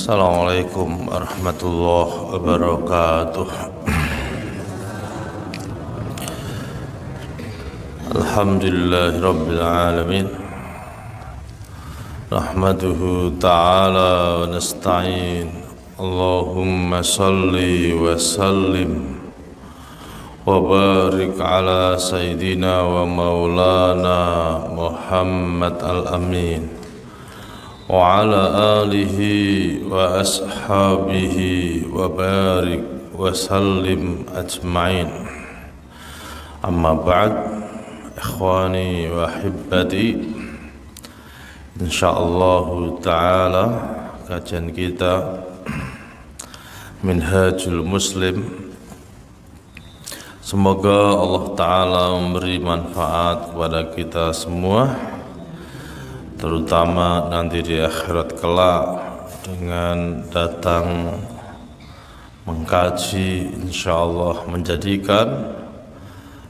Assalamualaikum warahmatullahi wabarakatuh. Alhamdulillahi rabbil alamin. Nahmaduhu ta'ala wa nasta'in. Allahumma salli wa sallim wa barik ala sayyidina wa maulana Muhammad al-amin wa ala alihi wa ashabihi wa barik wa sallim ajma'in. Amma ba'd, ikhwani wa hibbati, insyaallah ta'ala kajian kita Minhajul Muslim, semoga Allah ta'ala memberi manfaat kepada kita semua, terutama nanti di akhirat kelak dengan datang mengkaji, insyaallah menjadikan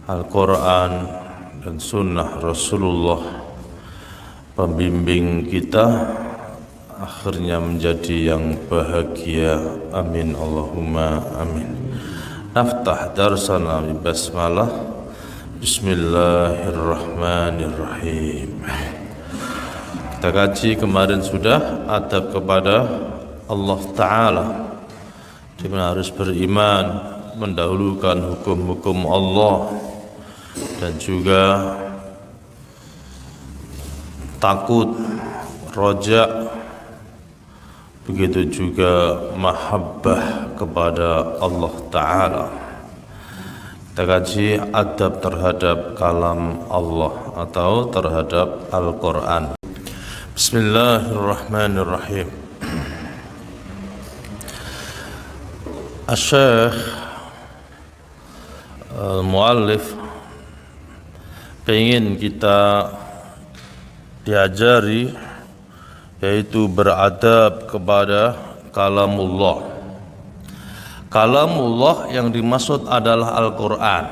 Al-Quran dan Sunnah Rasulullah pembimbing kita, akhirnya menjadi yang bahagia. Amin Allahumma amin. Naftah darsana bi basmalah. Bismillahirrahmanirrahim. Kita kaji kemarin sudah adab kepada Allah Ta'ala, di mana harus beriman, mendahulukan hukum-hukum Allah, dan juga takut, roja, begitu juga mahabbah kepada Allah Ta'ala. Kita kaji adab terhadap kalam Allah atau terhadap Al-Quran. Bismillahirrahmanirrahim. Asy-Syaikh Al-Muallif ingin kita diajari, yaitu beradab kepada kalamullah. Kalamullah yang dimaksud adalah Al-Quran.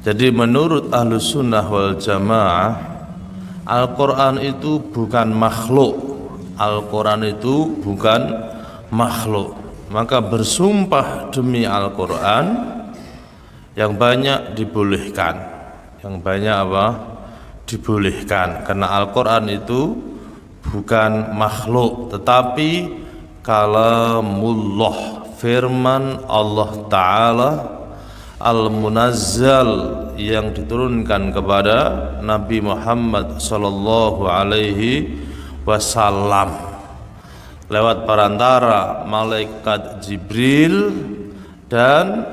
Jadi menurut Ahlus Sunnah wal Jamaah, Al-Quran itu bukan makhluk. Al-Quran itu bukan makhluk. Maka bersumpah demi Al-Quran yang banyak dibolehkan. Yang banyak apa? Dibolehkan. Karena Al-Quran itu bukan makhluk, tetapi kalamullah, firman Allah Ta'ala Al-Munazzal, yang diturunkan kepada Nabi Muhammad sallallahu alaihi wasallam lewat perantara malaikat Jibril, dan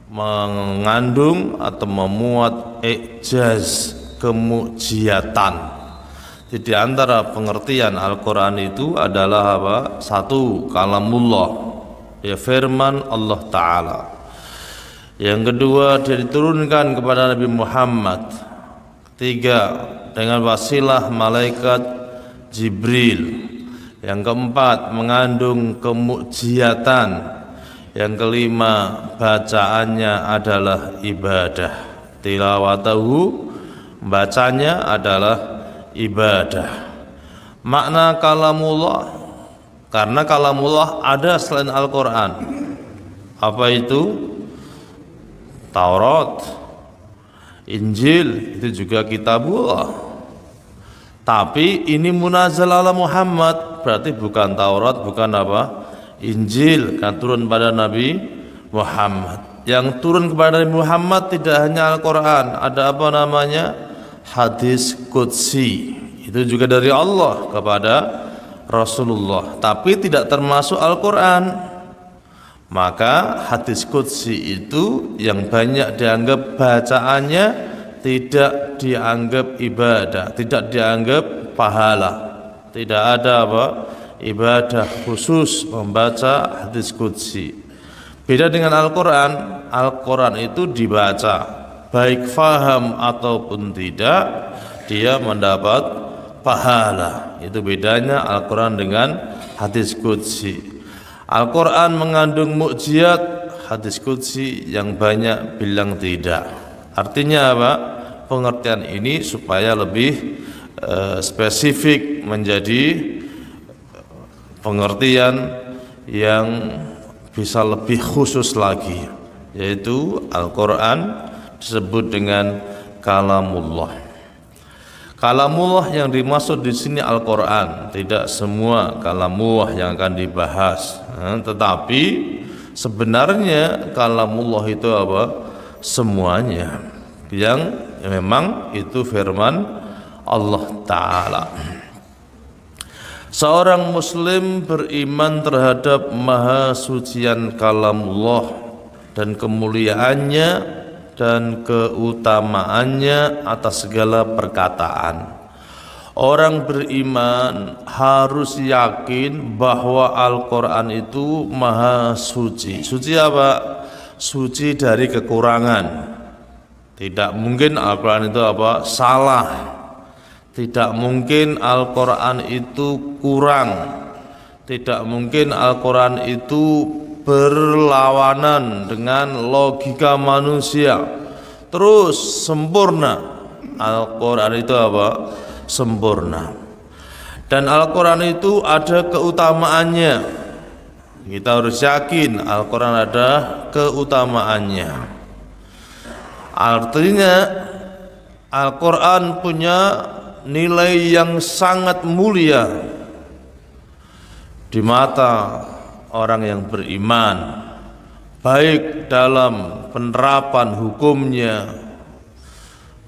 mengandung atau memuat i'jaz, kemujiatan. Di antara pengertian Al-Quran itu adalah apa? Satu, kalamullah, ya firman Allah Ta'ala. Yang kedua, dia diturunkan kepada Nabi Muhammad. Ketiga, dengan wasilah malaikat Jibril. Yang keempat, mengandung kemujiatan. Yang kelima, bacaannya adalah ibadah. Tilawatahu, bacanya adalah ibadah. Makna kalamullah, karena kalamullah ada selain Al-Quran. Apa itu? Taurat, Injil, itu juga kitabullah. Tapi ini munazzal ala Muhammad, berarti bukan Taurat, bukan apa? Injil, kan turun pada Nabi Muhammad. Yang turun kepada Nabi Muhammad tidak hanya Al-Quran, ada apa namanya? Hadis Qudsi. Itu juga dari Allah kepada Rasulullah, tapi tidak termasuk Al-Quran. Maka hadis Qudsi itu yang banyak dianggap bacaannya tidak dianggap ibadah, tidak dianggap pahala. Tidak ada apa? Ibadah khusus membaca hadis Qudsi. Beda dengan Al-Quran. Al-Quran itu dibaca, baik faham ataupun tidak, dia mendapat pahala. Itu bedanya Al-Quran dengan hadis Qudsi. Al-Quran mengandung mukjizat, hadis Qudsi yang banyak bilang tidak. Artinya apa? Pengertian ini supaya lebih spesifik menjadi pengertian yang bisa lebih khusus lagi, yaitu Al-Quran disebut dengan kalamullah. Kalamullah yang dimaksud di sini Al-Quran, tidak semua kalamullah yang akan dibahas, tetapi sebenarnya kalamullah itu apa? Semuanya yang memang itu firman Allah Ta'ala. Seorang muslim beriman terhadap maha sucian kalamullah dan kemuliaannya dan keutamaannya atas segala perkataan. Orang beriman harus yakin bahwa Al-Quran itu maha suci. Suci apa? Suci dari kekurangan. Tidak mungkin Al-Quran itu apa? Salah. Tidak mungkin Al-Quran itu kurang. Tidak mungkin Al-Quran itu berlawanan dengan logika manusia. Terus sempurna. Al-Quran itu apa? Sempurna. Dan Al-Quran itu ada keutamaannya. Kita harus yakin Al-Quran ada keutamaannya. Artinya Al-Quran punya nilai yang sangat mulia di mata orang yang beriman, baik dalam penerapan hukumnya,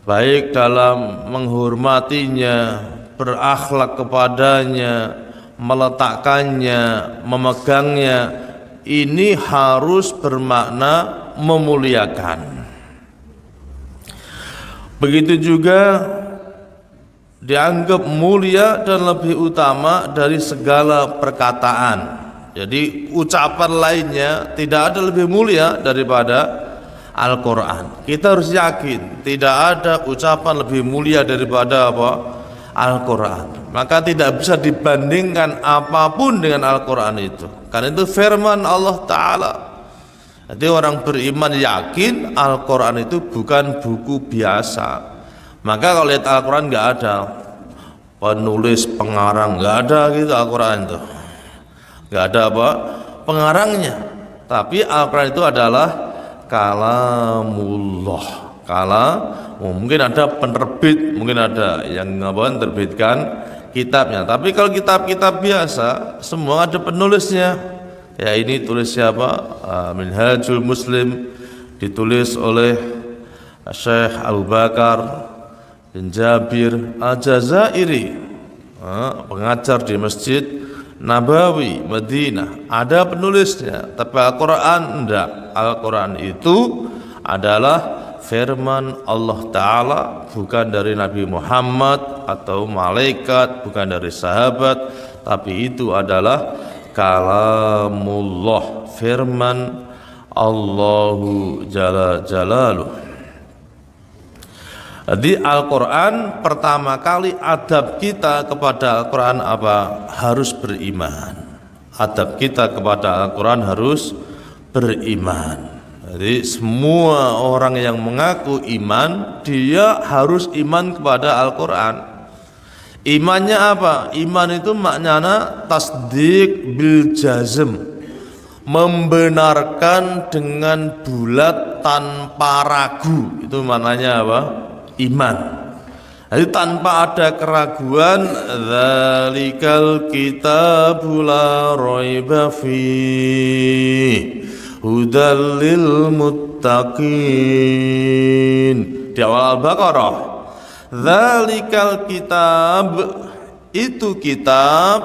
baik dalam menghormatinya, berakhlak kepadanya, meletakkannya, memegangnya. Ini harus bermakna memuliakan. Begitu juga dianggap mulia dan lebih utama dari segala perkataan. Jadi ucapan lainnya tidak ada lebih mulia daripada Al-Quran. Kita harus yakin tidak ada ucapan lebih mulia daripada apa? Al-Quran. Maka tidak bisa dibandingkan apapun dengan Al-Quran itu, karena itu firman Allah Ta'ala. Jadi orang beriman yakin Al-Quran itu bukan buku biasa. Maka kalau lihat Al-Quran nggak ada penulis pengarang, nggak ada gitu Al-Quran itu, nggak ada apa pengarangnya. Tapi Al-Quran itu adalah kalamullah. Mungkin ada penerbit, mungkin ada yang menerbitkan kitabnya. Tapi kalau kitab-kitab biasa semua ada penulisnya. Ya, ini tulis siapa? Minhajul Muslim ditulis oleh Syekh Abu Bakar bin Jabir Al-Jazairi, pengajar di Masjid Nabawi Madinah. Ada penulisnya, tapi Al-Quran enggak. Al-Quran itu adalah firman Allah Ta'ala, bukan dari Nabi Muhammad atau malaikat, bukan dari sahabat, tapi itu adalah kalamullah, firman Allahu Jalla Jalaluh. Jadi Al-Quran, pertama kali adab kita kepada Al-Quran apa? Harus beriman. Adab kita kepada Al-Quran harus beriman. Jadi semua orang yang mengaku iman, dia harus iman kepada Al-Quran. Imannya apa? Iman itu maknanya tasdik bil jazm, membenarkan dengan bulat tanpa ragu. Itu maknanya apa? Iman. Jadi tanpa ada keraguan. Dzalikal kitabul la raiba fihi hudal lil muttaqin. Di awal Al-Baqarah, dzalikal kitab, itu kitab,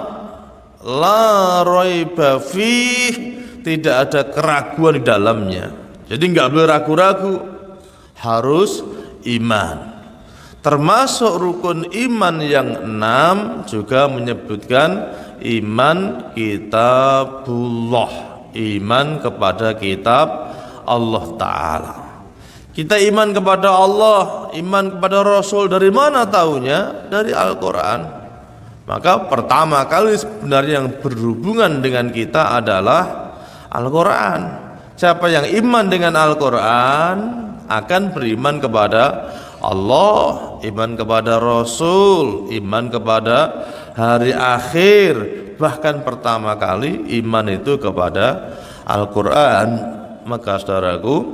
la raiba fih, tidak ada keraguan di dalamnya. Jadi nggak boleh ragu-ragu, harus iman. Termasuk rukun iman yang 6 juga menyebutkan iman kitabullah, iman kepada kitab Allah Ta'ala. Kita iman kepada Allah, iman kepada Rasul, dari mana taunya? Dari Al-Quran. Maka pertama kali sebenarnya yang berhubungan dengan kita adalah Al-Quran. Siapa yang iman dengan Al-Quran akan beriman kepada Allah, iman kepada Rasul, iman kepada hari akhir, bahkan pertama kali iman itu kepada Al-Quran. Maka saudaraku,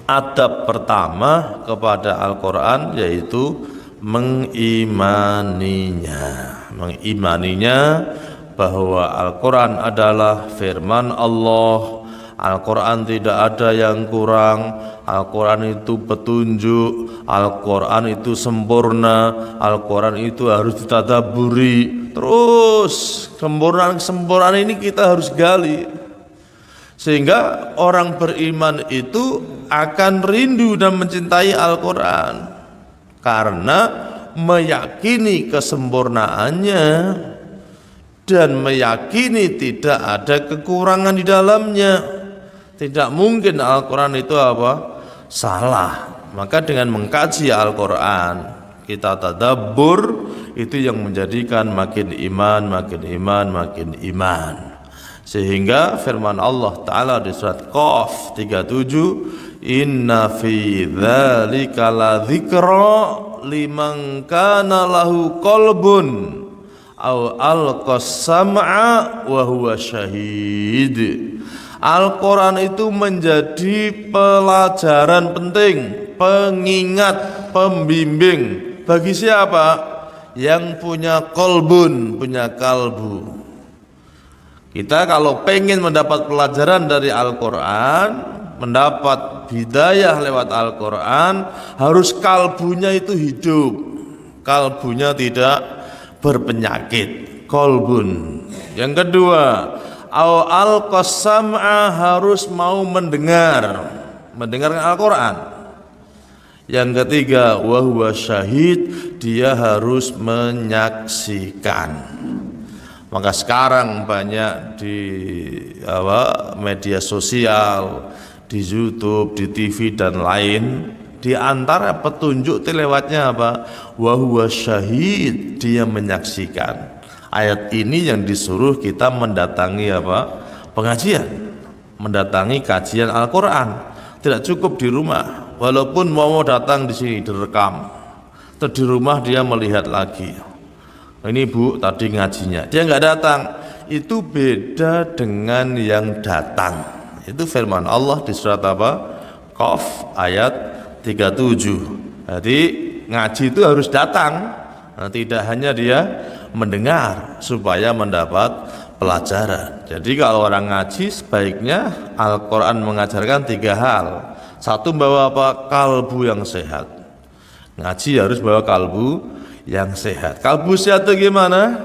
adab pertama kepada Al-Quran yaitu mengimaninya bahwa Al-Quran adalah firman Allah. Al-Quran tidak ada yang kurang, Al-Quran itu petunjuk, Al-Quran itu sempurna, Al-Quran itu harus ditadaburi. Terus kesempurnaan ini kita harus gali, sehingga orang beriman itu akan rindu dan mencintai Al-Quran karena meyakini kesempurnaannya dan meyakini tidak ada kekurangan di dalamnya. Tidak mungkin Al-Quran itu salah. Maka dengan mengkaji Al-Quran, kita tadabbur, itu yang menjadikan makin iman. Sehingga firman Allah Ta'ala di surat Qaf 37, inna fi dzalika ladzikra liman kana lahu qalbun aw alqas sam'a wa huwa syahid. Al-Quran itu menjadi pelajaran penting, pengingat, pembimbing bagi siapa? Yang punya qalbun, punya kalbu. Kita kalau pengen mendapat pelajaran dari Al-Quran, mendapat hidayah lewat Al-Quran, harus kalbunya itu hidup, kalbunya tidak berpenyakit, qalbun. Yang kedua, al-qasam'a, harus mau mendengarkan Al-Quran. Yang ketiga, wa huwa syahid, dia harus menyaksikan. Maka sekarang banyak di media sosial, di YouTube, di TV dan lain, di antara petunjuk lewatnya wa huwa syahid, dia menyaksikan. Ayat ini yang disuruh kita mendatangi pengajian, mendatangi kajian Al-Quran. Tidak cukup di rumah, walaupun mau datang di sini direkam, terus di rumah dia melihat lagi. Ini Bu tadi ngajinya, dia nggak datang. Itu beda dengan yang datang. Itu firman Allah di surat Qaf ayat 37. Jadi ngaji itu harus datang, tidak hanya dia mendengar supaya mendapat pelajaran. Jadi kalau orang ngaji, sebaiknya Al-Quran mengajarkan 3 hal. Satu, bawa kalbu yang sehat. Ngaji harus bawa kalbu yang sehat. Kalbu sehat itu gimana?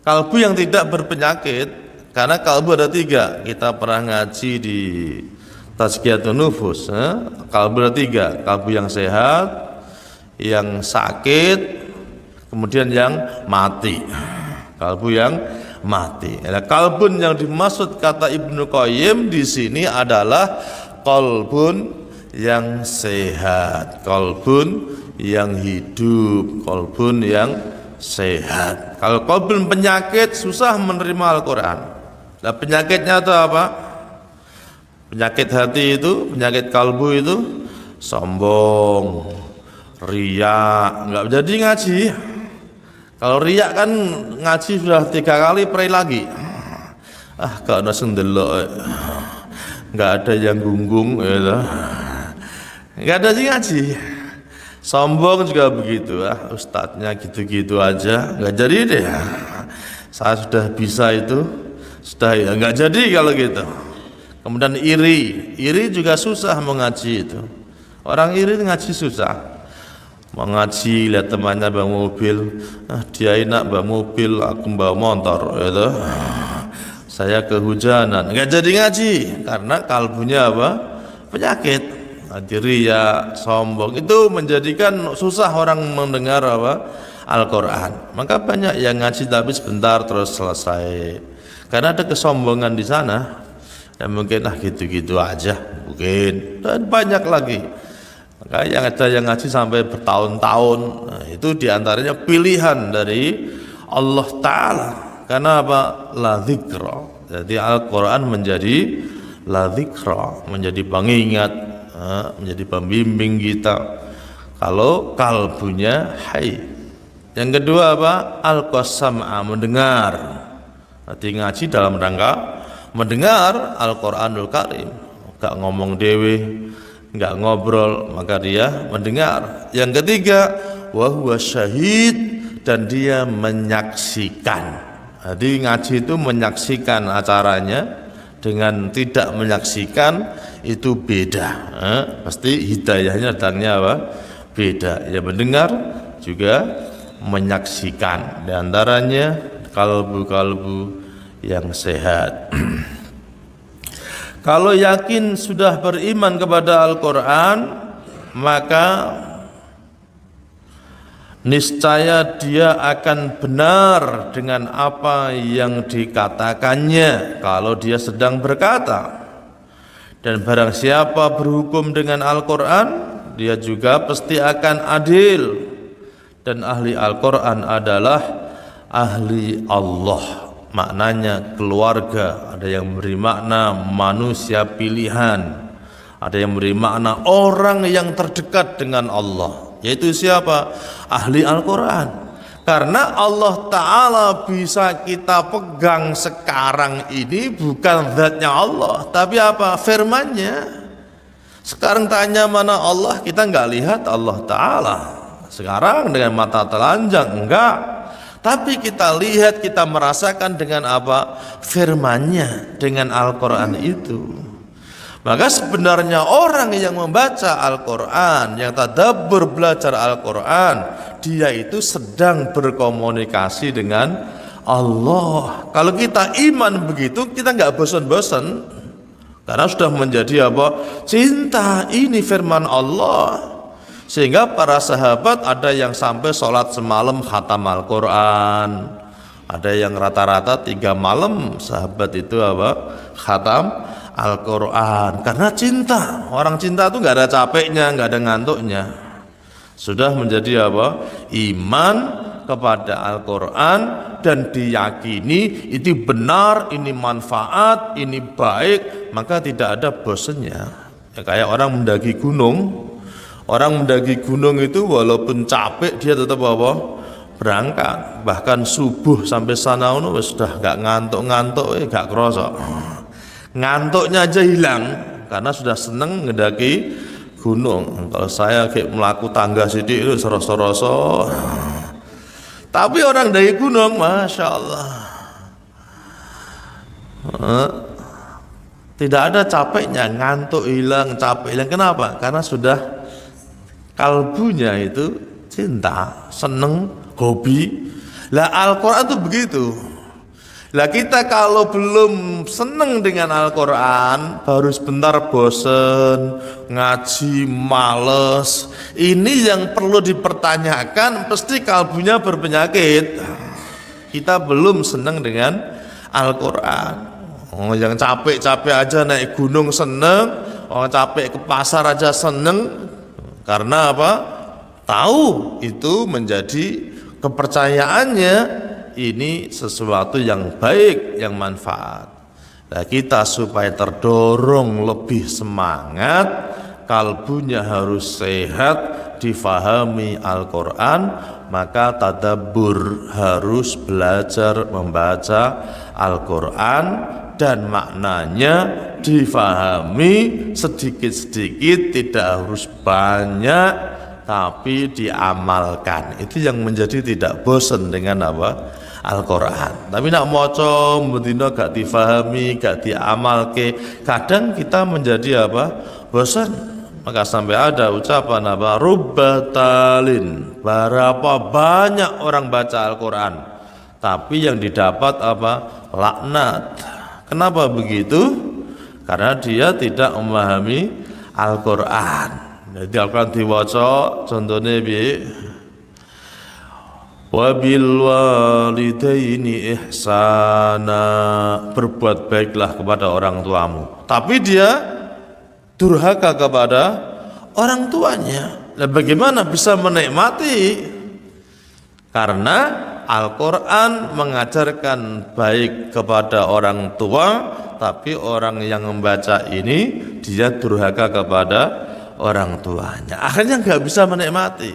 Kalbu yang tidak berpenyakit. Karena kalbu ada 3. Kita pernah ngaji di Tazkiyatun Nufus. Kalbu ada 3. Kalbu yang sehat, yang sakit, kemudian yang mati. Kalbu yang mati. Kalbun yang dimaksud kata Ibnu Qayyim di sini adalah kalbun yang sehat, kalbun yang hidup, kalbun yang sehat. Kalau kalbun penyakit, susah menerima Al-Quran. Nah, penyakitnya itu apa? Penyakit hati itu, penyakit kalbu itu sombong, riya, nggak jadi ngaji. Kalau riak kan ngaji sudah 3 kali, pray lagi. Gak ada sendelok, nggak ada yang gunggung, nggak ada sih ngaji. Sombong juga begitu, ustadznya gitu-gitu aja, nggak jadi deh. Saya sudah bisa itu, sudah nggak jadi kalau gitu. Kemudian iri juga susah mengaji itu. Orang iri ngaji susah. Mengaji, lihat temannya bawa mobil, dia enak bawa mobil, aku bawa motor, gitu. Saya kehujanan, nggak jadi ngaji karena kalbunya penyakit, riya, sombong. Itu menjadikan susah orang mendengar Al-Quran. Maka banyak yang ngaji tapi sebentar terus selesai, karena ada kesombongan di sana. Dan mungkin gitu-gitu aja, mungkin, dan banyak lagi. Maka yang ada yang ngaji sampai bertahun-tahun, itu diantaranya pilihan dari Allah Ta'ala. Karena apa? La dzikra. Jadi Al-Quran menjadi la dzikra, menjadi pengingat, menjadi pembimbing kita kalau kalbunya hayy. Yang kedua apa? Al-qasam'a, mendengar. Jadi ngaji dalam rangka mendengar Al-Qur'anul Karim, gak ngomong dewe, gak ngobrol, maka dia mendengar. Yang ketiga, wa huwa syahid, dan dia menyaksikan. Jadi ngaji itu menyaksikan acaranya, dengan tidak menyaksikan itu beda. Pasti hidayahnya datangnya apa? Beda. Ya mendengar juga menyaksikan. Di antaranya kalbu-kalbu yang sehat. Kalau yakin sudah beriman kepada Al-Quran, maka niscaya dia akan benar dengan apa yang dikatakannya kalau dia sedang berkata. Dan barang siapa berhukum dengan Al-Quran, dia juga pasti akan adil. Dan ahli Al-Quran adalah ahli Allah. Maknanya keluarga, ada yang memberi makna manusia pilihan, ada yang memberi makna orang yang terdekat dengan Allah, yaitu siapa? Ahli Al-Quran. Karena Allah Ta'ala bisa kita pegang sekarang ini bukan zatnya Allah, tapi apa? Firmannya. Sekarang tanya mana Allah, kita nggak lihat Allah Ta'ala sekarang dengan mata telanjang, enggak. Tapi kita lihat, kita merasakan dengan apa? Firman-Nya, dengan Al-Quran itu. Maka sebenarnya orang yang membaca Al-Quran, yang tadabbur belajar Al-Quran, dia itu sedang berkomunikasi dengan Allah. Kalau kita iman begitu, kita nggak bosan-bosan, karena sudah menjadi apa? Cinta, ini firman Allah. Sehingga para sahabat ada yang sampai sholat semalam khatam Al-Quran, ada yang rata-rata 3 malam sahabat itu apa? Khatam Al-Quran. Karena cinta. Orang cinta itu nggak ada capeknya, nggak ada ngantuknya. Sudah menjadi apa? Iman kepada Al-Quran dan diyakini itu benar, ini manfaat, ini baik, maka tidak ada bosannya. Ya, kayak orang mendaki gunung. Orang mendaki gunung itu walaupun capek dia tetap apa? Berangkat. Bahkan subuh sampai sana sudah gak ngantuk-ngantuk, gak kerasa. Ngantuknya aja hilang karena sudah seneng mendaki gunung. Kalau saya kayak melaku tangga sidik itu seroso-roso. Tapi orang dari gunung, masya Allah, tidak ada capeknya, ngantuk hilang, capek hilang. Kenapa? Karena sudah kalbunya itu cinta, seneng, hobi. Lah Al-Quran itu begitu. Lah kita kalau belum seneng dengan Al-Quran, baru sebentar bosen, ngaji males. Ini yang perlu dipertanyakan, pasti kalbunya berpenyakit. Kita belum seneng dengan Al-Quran. Oh, yang capek-capek aja naik gunung seneng, orang capek ke pasar aja seneng. Karena apa? Tahu itu menjadi kepercayaannya, ini sesuatu yang baik, yang manfaat. Nah, kita supaya terdorong lebih semangat, kalbunya harus sehat, difahami Al-Quran, maka tadabbur, harus belajar membaca Al-Quran dan maknanya difahami sedikit-sedikit, tidak harus banyak, tapi diamalkan. Itu yang menjadi tidak bosan dengan apa? Al-Quran. Tapi nak moco mendino gak difahami, gak diamalke, kadang kita menjadi apa? Bosan. Maka sampai ada ucapan apa? Rubbatalin, berapa banyak orang baca Al-Quran, tapi yang didapat apa? Laknat. Kenapa begitu? Karena dia tidak memahami Al-Quran. Jadi Al-Quran diwaca, contohnya bi wabil walidaini ihsana, berbuat baiklah kepada orang tuamu. Tapi dia durhaka kepada orang tuanya. Nah, bagaimana bisa menikmati? Karena Al-Quran mengajarkan baik kepada orang tua, tapi orang yang membaca ini dia durhaka kepada orang tuanya. Akhirnya nggak bisa menikmati.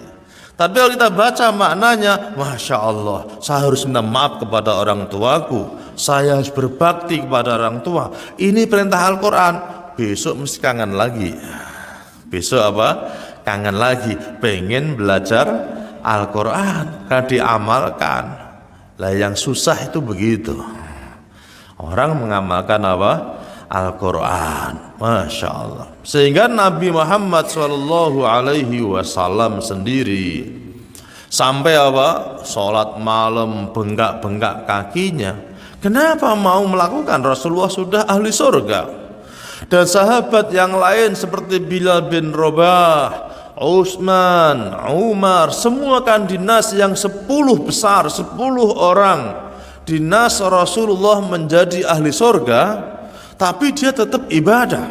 Tapi kalau kita baca maknanya, Masya Allah, saya harus minta maaf kepada orang tuaku, saya harus berbakti kepada orang tua. Ini perintah Al-Quran. Besok mesti kangen lagi. Besok apa? Kangen lagi, pengen belajar Al-Quran, karena diamalkan. Lah yang susah itu begitu. Orang mengamalkan apa? Al-Quran. Masya Allah. Sehingga Nabi Muhammad SAW sendiri sampai apa? Sholat malam bengkak-bengkak kakinya. Kenapa mau melakukan? Rasulullah sudah ahli surga. Dan sahabat yang lain seperti Bilal bin Rabah, Utsman, Umar, semua kan dinas yang 10 besar, 10 orang dinas Rasulullah menjadi ahli surga, tapi dia tetap ibadah,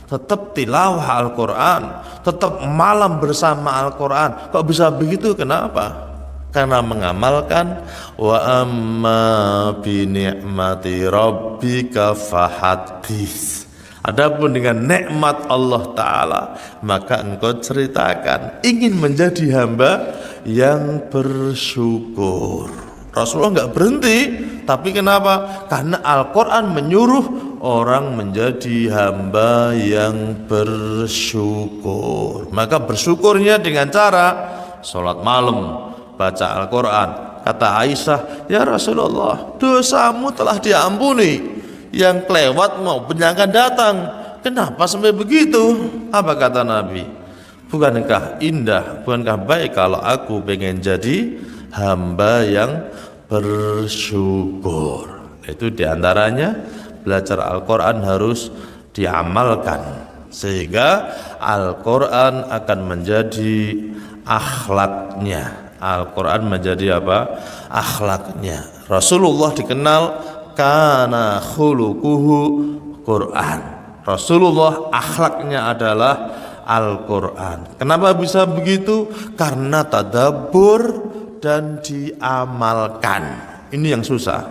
tetap tilawah Al-Quran, tetap malam bersama Al-Quran. Kok bisa begitu? Kenapa? Karena mengamalkan wa amma bi ni'mati rabbika fahaddits. Adapun dengan nikmat Allah Ta'ala, maka engkau ceritakan. Ingin menjadi hamba yang bersyukur. Rasulullah nggak berhenti, tapi kenapa? Karena Al-Quran menyuruh orang menjadi hamba yang bersyukur. Maka bersyukurnya dengan cara sholat malam, baca Al-Quran. Kata Aisyah, ya Rasulullah, dosamu telah diampuni, yang kelewat mau penyangka datang. Kenapa sampai begitu? Apa kata Nabi? Bukankah indah, bukankah baik kalau aku pengen jadi hamba yang bersyukur? Itu diantaranya belajar Al-Quran harus diamalkan, sehingga Al-Quran akan menjadi akhlaknya. Al-Quran menjadi apa? Akhlaknya. Rasulullah dikenal kana khuluquhu Quran. Rasulullah akhlaknya adalah Al-Quran. Kenapa bisa begitu? Karena tadabbur dan diamalkan. Ini yang susah.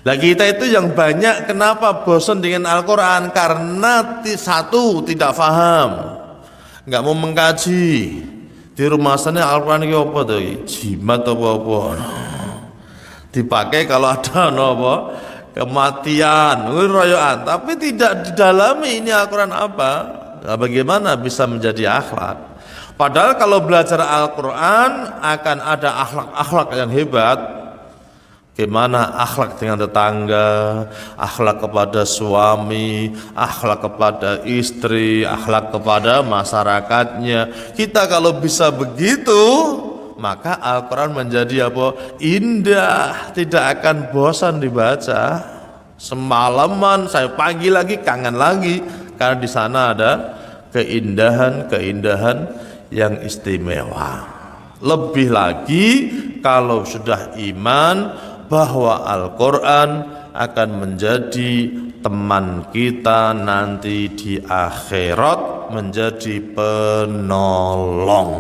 Lah kita itu yang banyak kenapa bosan dengan Al-Quran? Karena satu, tidak paham, nggak mau mengkaji. Di rumah sana Al-Quran ini apa tuh? Jimat apa? Dipakai kalau ada apa? Kematian, royoan, tapi tidak didalami ini Al-Quran apa? Nah, bagaimana bisa menjadi akhlak? Padahal kalau belajar Al-Quran akan ada akhlak-akhlak yang hebat. Gimana akhlak dengan tetangga, akhlak kepada suami, akhlak kepada istri, akhlak kepada masyarakatnya. Kita kalau bisa begitu, maka Al-Quran menjadi apa? Indah, tidak akan bosan dibaca. Semalaman saya pagi lagi, kangen lagi, karena di sana ada keindahan-keindahan yang istimewa. Lebih lagi kalau sudah iman bahwa Al-Quran akan menjadi teman kita nanti di akhirat, menjadi penolong.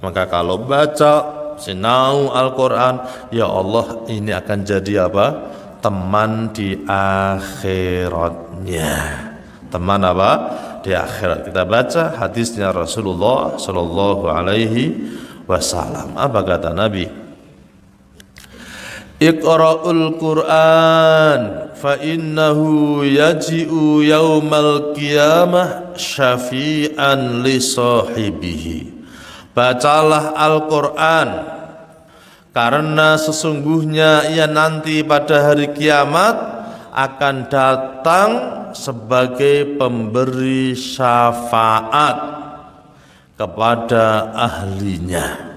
Maka kalau baca sinau Al-Quran, ya Allah, ini akan jadi apa? Teman di akhiratnya. Teman apa? Di akhirat. Kita baca hadisnya Rasulullah Sallallahu Alaihi Wasallam. Apa kata Nabi? Iqra'ul Qur'an fa innahu yaji'u yaumal qiyamah syafi'an li sahibihi. Bacalah Al-Quran, karena sesungguhnya ia nanti pada hari kiamat akan datang sebagai pemberi syafaat kepada ahlinya.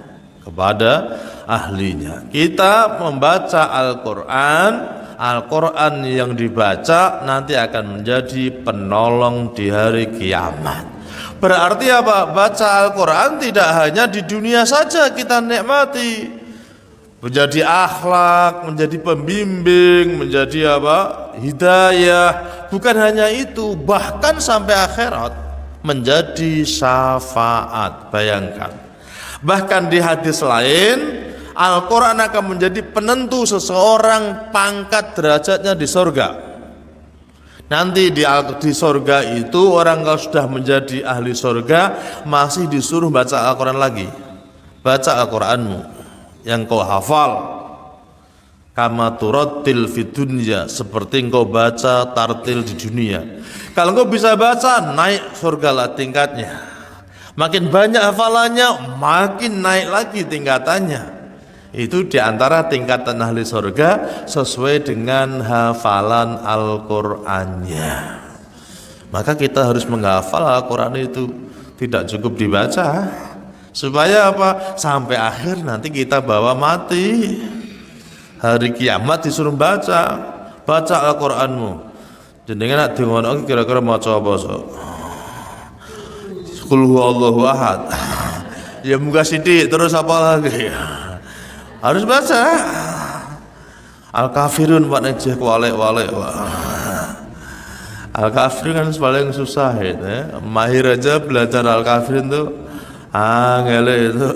Kita membaca Al-Quran, Al-Quran yang dibaca nanti akan menjadi penolong di hari kiamat. Berarti apa? Baca Al-Quran tidak hanya di dunia saja kita nikmati, menjadi akhlak, menjadi pembimbing, menjadi apa? Hidayah. Bukan hanya itu, bahkan sampai akhirat menjadi syafaat. Bayangkan. Bahkan di hadis lain, Al-Quran akan menjadi penentu seseorang pangkat derajatnya di surga. Nanti di surga itu orang kalau sudah menjadi ahli surga masih disuruh baca Al-Quran lagi. baca Al-Qur'anmu yang kau hafal, kama turattil fid dunya, seperti engkau baca tartil di dunia. Kalau engkau bisa baca, naik surga lah tingkatnya. Makin banyak hafalannya, makin naik lagi tingkatannya. Itu diantara tingkatan ahli surga sesuai dengan hafalan Al-Qur'annya. Maka kita harus menghafal Al-Qur'an itu, tidak cukup dibaca. Supaya apa? Sampai akhir nanti kita bawa mati. Hari kiamat disuruh baca Al-Qur'anmu. Jenengan nak dengono kira-kira maca apa sok? Qul huwallahu ahad. Ya muga sithik terus apa lagi? Harus baca Al-Kafirun Pak Najih walek-walek. Al-Kafirun kan paling susah ya. Mahir aja belajar Al-Kafirun tuh angel itu.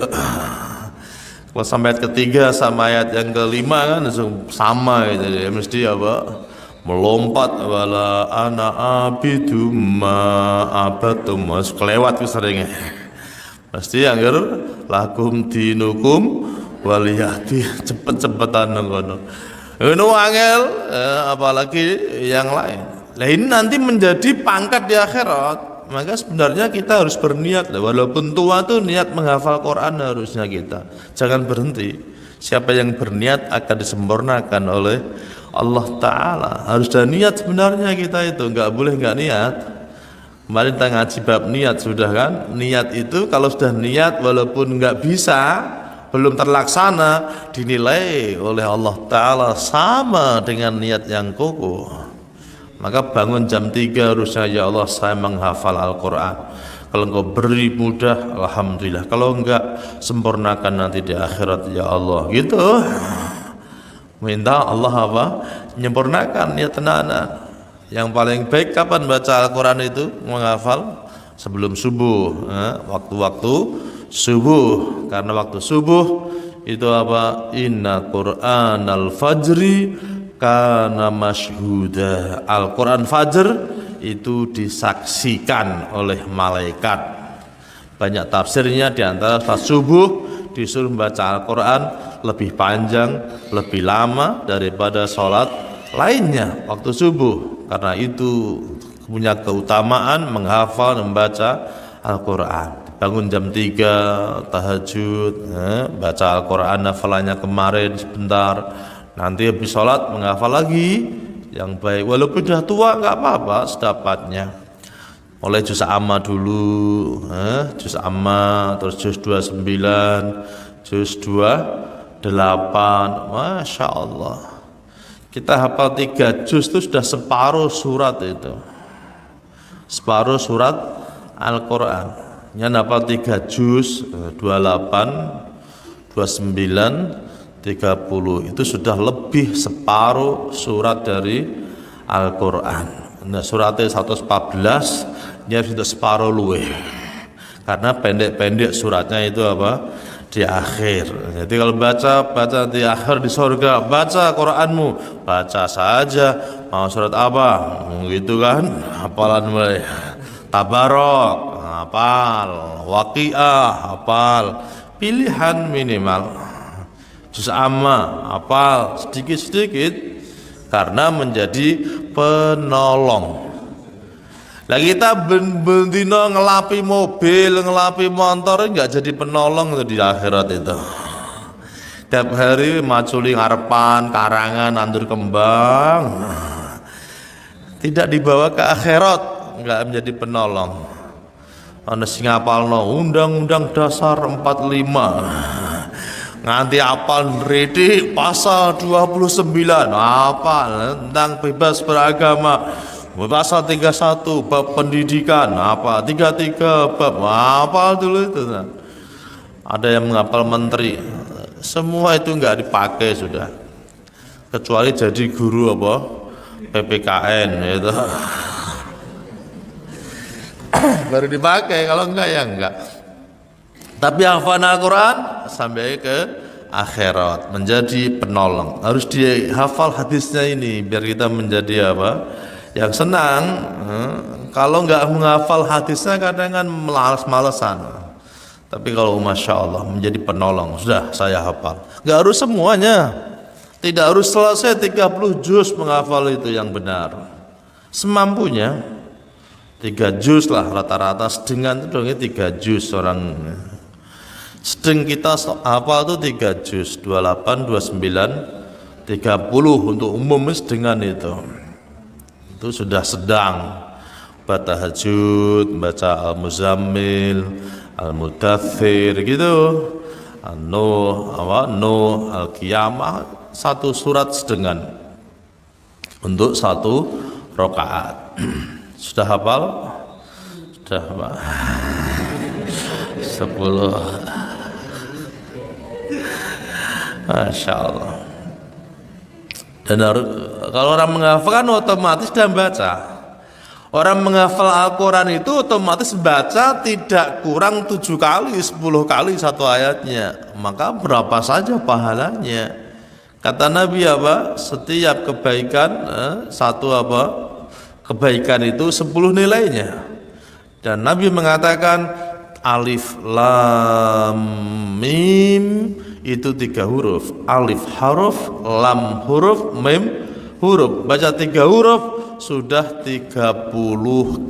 Kalau sampai ayat ketiga sama ayat yang kelima kan langsung sama gitu ya. Mesti apa? Melompat wala ana abidu ma abatum, mas kelewat keseringnya. Mesti yang lakum dinukum waliyati, cepet-cepetan ngono. Ngono angel, apalagi yang lain. Nah ini nanti menjadi pangkat di akhirat. Maka sebenarnya kita harus berniat, walaupun tua tuh niat menghafal Quran harusnya kita. Jangan berhenti. Siapa yang berniat akan disempurnakan oleh Allah Ta'ala. Harus ada niat sebenarnya kita itu, nggak boleh nggak niat. Kemarin kita ngaji bab niat sudah kan. Niat itu kalau sudah niat walaupun nggak bisa, belum terlaksana, dinilai oleh Allah Ta'ala sama dengan niat yang kokoh. Maka bangun jam 3 harusnya, ya Allah saya menghafal Al-Quran. Kalau engkau beri mudah, alhamdulillah. Kalau enggak, sempurnakan nanti di akhirat, ya Allah. Gitu. Minta Allah apa? Menyempurnakan niat tenanan. Yang paling baik kapan baca Al-Quran itu? Menghafal sebelum subuh, waktu-waktu subuh. Karena waktu subuh itu apa? Inna Qur'anal fajri kana masyhuda. Al-Quran Fajr itu disaksikan oleh malaikat. Banyak tafsirnya, diantara pas subuh disuruh membaca Al-Quran lebih panjang, lebih lama daripada sholat lainnya waktu subuh. Karena itu punya keutamaan menghafal, membaca Al-Quran. Bangun jam 3 tahajud, baca Al-Quran hafalannya kemarin sebentar. Nanti habis sholat menghafal lagi yang baik. Walaupun sudah tua nggak apa-apa, sedapatnya. Mulai juz amma dulu, juz amma, terus juz 29, juz 28, Masya Allah. Kita hafal 3 juz itu sudah separuh surat itu. Separuh surat Al-Quran. Yang hafal 3 juz, 28, 29, 30 itu sudah lebih separuh surat dari Al-Quran. Nah suratnya 114 dia sudah separuh luweh. Karena pendek-pendek suratnya itu apa? Di akhir. Jadi kalau baca di akhir di surga, baca Quranmu, baca saja. Mau surat apa? Gitu kan? Hafalan mulai. Tabarok, hafal. Waqiah, hafal. Pilihan minimal. Juz amma, hafal sedikit-sedikit karena menjadi penolong. Lah kita bendino ngelapi mobil, ngelapi motor enggak jadi penolong di akhirat itu. Tiap hari maculi ngarepan, karangan, nandur kembang. Tidak dibawa ke akhirat, enggak menjadi penolong. Ana sing ngapalno Undang-Undang Dasar 45. Nganti apal nriti pasal 29 apal tentang bebas beragama, pasal 31 bab pendidikan, 33 bab apal dulu itu. Ada yang menghafal menteri, semua itu enggak dipakai sudah, kecuali jadi guru apa PPKN itu baru dipakai, kalau enggak ya enggak. Tapi hafal Al-Quran sampai ke akhirat menjadi penolong. Harus dihafal hadisnya ini biar kita menjadi apa? Yang senang. Kalau nggak menghafal hadisnya kadang kan malas-malesan. Tapi kalau Masya Allah menjadi penolong, sudah saya hafal. Nggak harus semuanya, tidak harus selesai 30 juz menghafal itu yang benar. Semampunya 3 juz lah rata-rata, sedengan itu dongnya 3 juz orang. Sedeng kita hafal itu 3 juz, 28, 29, 30 untuk umum sedengan itu sudah sedang. Baca tahajud, baca Al-Muzammil, Al-Mudaththir gitu, An-Nuh, Al-Qiyamah, satu surat sedengan untuk satu rakaat. Sudah hafal? Sudah hafal? 10. Masya Allah. Dan kalau orang menghafal kan otomatis sudah baca. Orang menghafal Al-Quran itu otomatis baca tidak kurang 7 kali, 10 kali satu ayatnya. Maka berapa saja pahalanya. Kata Nabi apa? Setiap kebaikan kebaikan itu 10 nilainya. Dan Nabi mengatakan alif lam mim itu 3 huruf. Alif huruf, lam huruf, mim huruf. Baca 3 huruf sudah 30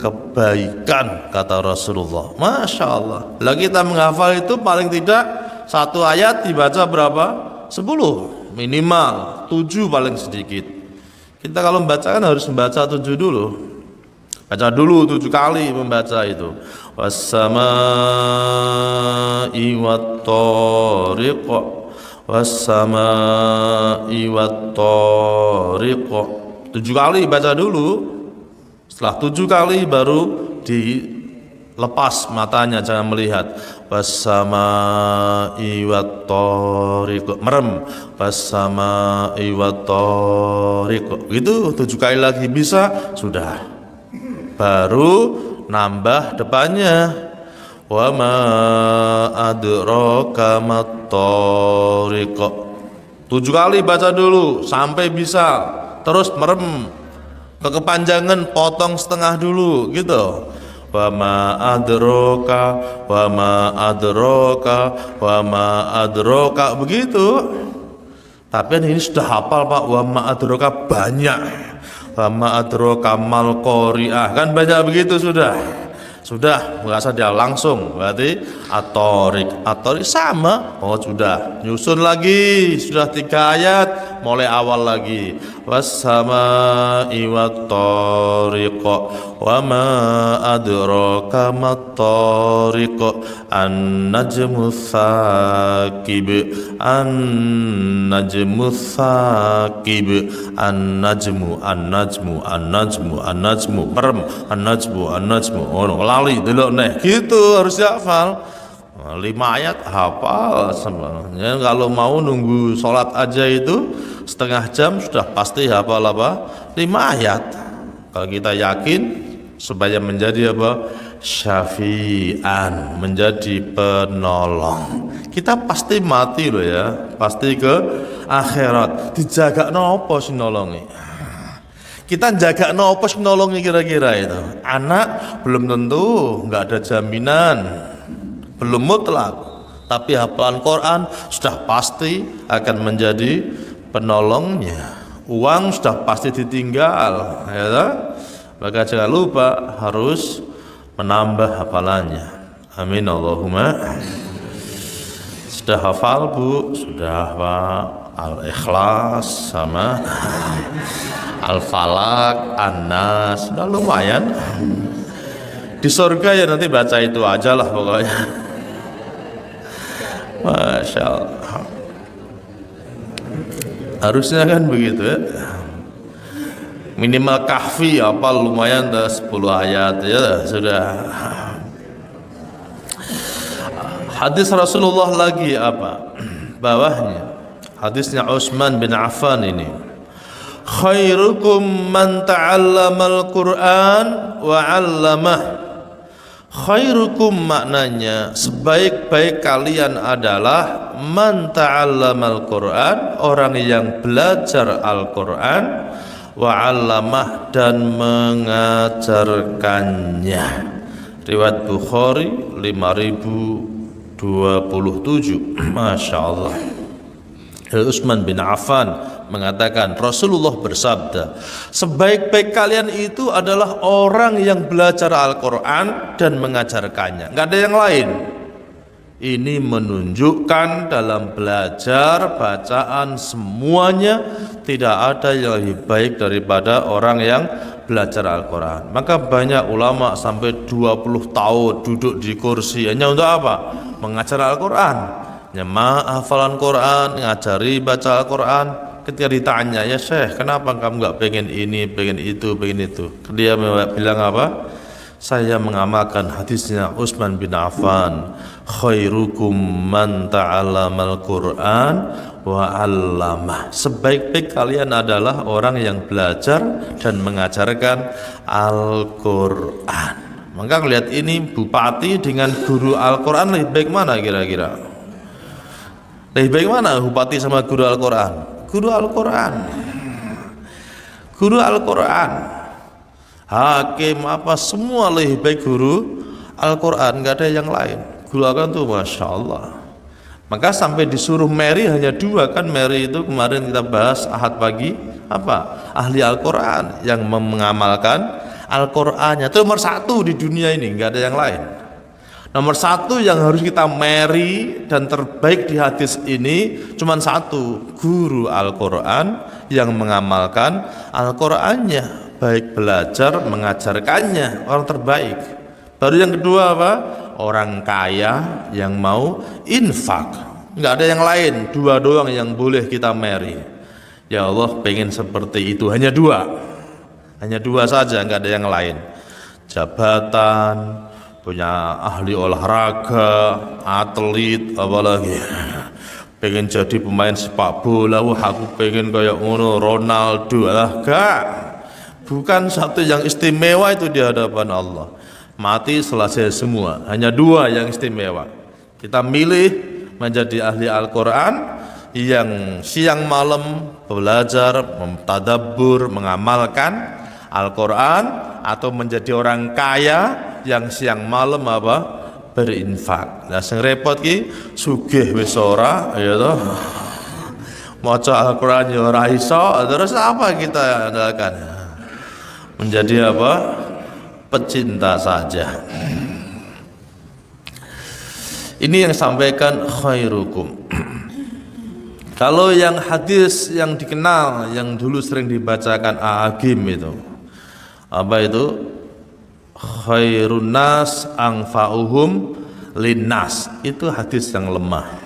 kebaikan kata Rasulullah. Masya Allah. Lah kita menghafal itu paling tidak satu ayat dibaca berapa? 10 minimal, 7 paling sedikit. Kita kalau membaca kan harus membaca 7 dulu. Baca dulu 7 kali membaca itu. Was-samaa'i wat-thariq, was-samaa'i wat-thariq. 7 kali baca dulu. Setelah 7 kali baru dilepas matanya, jangan melihat. Was-samaa'i wat-thariq, merem. Was-samaa'i wat-thariq. Itu 7 kali lagi bisa, sudah. Baru nambah depannya. Wa ma adraka mat-thariq. 7 kali baca dulu sampai bisa. Terus merem, kepanjangan potong setengah dulu gitu. Wa ma adraka, wa ma adraka, wa ma adraka, begitu. Tapi ini sudah hafal Pak. Wa ma adraka banyak. Wa ma adraka mal qari'ah, kan banyak begitu sudah merasa dia langsung. Berarti at-thariq sama. Oh sudah, nyusun lagi, sudah 3 ayat, mulai awal lagi. Was-samaa'i wat-thariq, wa ma adraka mat-thariq, an-najmu tsaqib, an-najmu tsaqib, an-najmu, merem, an-najmu. Oh, lali delok neh. Gitu harus hafal. 5 ayat hafal sebenarnya. Kalau mau nunggu sholat aja itu setengah jam sudah pasti hafal apa? 5 ayat. Kalau kita yakin supaya menjadi apa? Syafi'an, menjadi penolong. Kita pasti mati loh ya, pasti ke akhirat. Dijaga nopo sing nolongi? Kita jaga nopo sing nolongi kira-kira itu? Anak belum tentu, nggak ada jaminan, belum mutlak. Tapi hafalan Quran sudah pasti akan menjadi penolongnya. Uang sudah pasti ditinggal, ya tak? Maka jangan lupa harus menambah hafalannya. Amin Allahumma. Sudah hafal Bu? Sudah Pak? Al-Ikhlas sama Al-Falaq, An-Nas, sudah lumayan. Di surga ya nanti baca itu aja lah pokoknya. Masya Allah. Harusnya kan begitu ya. Minimal kahfi apa lumayan 10 ayat ya sudah. Hadis Rasulullah lagi apa? Bawahnya. Hadisnya Utsman bin Affan ini. Khairukum man ta'allamal Qur'an wa 'allamah. Khairukum maknanya sebaik-baik kalian adalah man ta'allamal Qur'an, orang yang belajar Al-Qur'an, wa 'allamah dan mengajarkannya. Riwayat Bukhari 5000 27. Masya Allah. Utsman bin Affan mengatakan, Rasulullah bersabda, sebaik-baik kalian itu adalah orang yang belajar Al-Quran dan mengajarkannya, nggak ada yang lain. Ini menunjukkan dalam belajar bacaan semuanya tidak ada yang lebih baik daripada orang yang belajar Al-Quran. Maka banyak ulama sampai 20 tahun duduk di kursi hanya untuk apa? Mengajar Al-Quran, hafalan Quran, ngajari baca Al-Quran. Ketika ditanya, ya Syekh, kenapa kamu nggak pengen ini, pengen itu, pengen itu? Dia bilang apa? Saya mengamalkan hadisnya Utsman bin Affan, khairukum man ta'allamal Qur'an wa 'allamah. Sebaik-baik kalian adalah orang yang belajar dan mengajarkan Al-Qur'an. Maka lihat ini, bupati dengan guru Al-Qur'an lebih baik mana kira-kira? Lebih baik mana bupati sama guru Al-Qur'an? Guru Al-Qur'an. Guru Al-Qur'an. Hakim apa semua lebih baik guru Al-Quran, nggak ada yang lain. Guru Al-Quran tuh Masya Allah. Maka sampai disuruh Mary hanya 2 kan. Mary itu kemarin kita bahas Ahad pagi, apa? Ahli Al-Quran yang mengamalkan Al-Qurannya itu nomor 1 di dunia ini, nggak ada yang lain. Nomor 1 yang harus kita Mary dan terbaik di hadis ini cuma 1, guru Al-Quran yang mengamalkan Al-Qurannya, baik belajar mengajarkannya, orang terbaik. Baru yang kedua apa? Orang kaya yang mau infak. Nggak ada yang lain, 2 doang yang boleh kita Mary. Ya Allah, pengen seperti itu, hanya 2 saja, nggak ada yang lain. Jabatan, punya ahli olahraga, atlet, apalagi pengen jadi pemain sepak bola. Wah, aku pengen kayak ngono Ronaldo. Lah gak, bukan satu yang istimewa itu di hadapan Allah. Mati selesai semua, hanya 2 yang istimewa. Kita milih menjadi ahli Al-Quran yang siang malam belajar, mentadabbur, mengamalkan Al-Quran, atau menjadi orang kaya yang siang malam apa? Berinfak. Nah, sing repot ki sugih wis ora, ya toh. Maca Al-Quran ya ora iso, terus apa kita andalkan? Menjadi apa? Pecinta saja. Ini yang sampaikan khairukum. Kalau yang hadis yang dikenal, yang dulu sering dibacakan Agim itu, apa itu? Khairun nas anfa'uhum linnas, itu hadis yang lemah.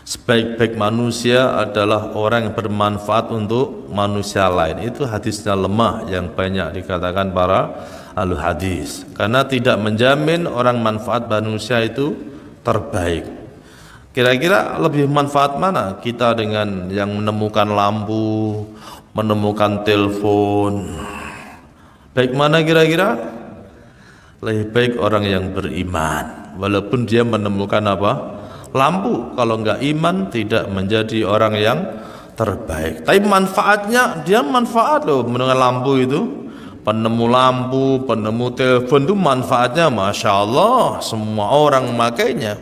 Sebaik-baik manusia adalah orang yang bermanfaat untuk manusia lain. Itu hadisnya lemah, yang banyak dikatakan para ahli hadis, karena tidak menjamin orang manfaat manusia itu terbaik. Kira-kira lebih manfaat mana kita dengan yang menemukan lampu, menemukan telepon? Baik mana kira-kira? Lebih baik orang yang beriman, walaupun dia menemukan apa? Lampu. Kalau enggak iman, tidak menjadi orang yang terbaik. Tapi manfaatnya, dia manfaat loh menemukan lampu itu. Penemu lampu, penemu telepon itu manfaatnya Masya Allah, semua orang memakainya.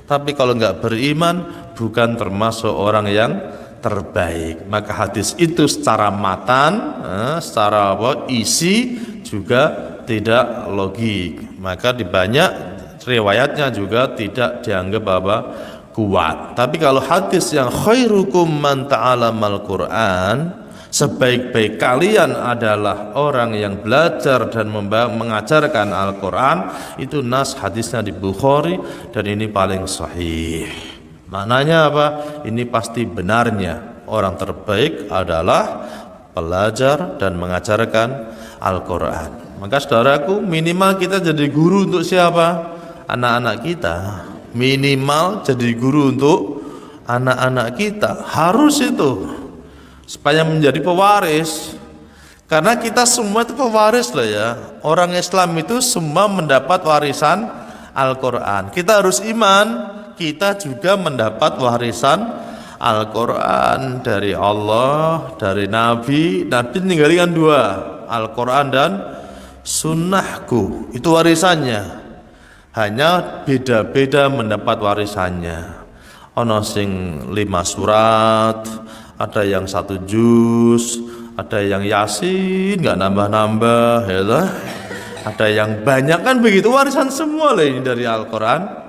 Tapi kalau enggak beriman, bukan termasuk orang yang terbaik. Maka hadis itu secara matan, secara apa, isi juga tidak logik. Maka di banyak riwayatnya juga tidak dianggap apa, kuat. Tapi kalau hadis yang khairukum man ta'allamal Qur'an, sebaik-baik kalian adalah orang yang belajar dan mengajarkan Al-Quran, itu nas hadisnya di Bukhari, dan ini paling sahih. Maknanya apa? Ini pasti benarnya orang terbaik adalah belajar dan mengajarkan Al-Quran. Maka saudaraku, minimal kita jadi guru untuk siapa? Anak-anak kita. Minimal jadi guru untuk anak-anak kita, harus itu, supaya menjadi pewaris. Karena kita semua itu pewaris lah ya. Orang Islam itu semua mendapat warisan Al-Quran. Kita harus iman, kita juga mendapat warisan Al-Quran dari Allah, dari Nabi. Nabi meninggalkan 2, Al-Quran dan sunnahku, itu warisannya. hanya beda-beda mendapat warisannya. Ono sing 5 surat, ada yang 1 juz, ada yang yasin nggak nambah-nambah, ya lah. Ada yang banyak, kan begitu, warisan semua lah ini dari Al-Quran.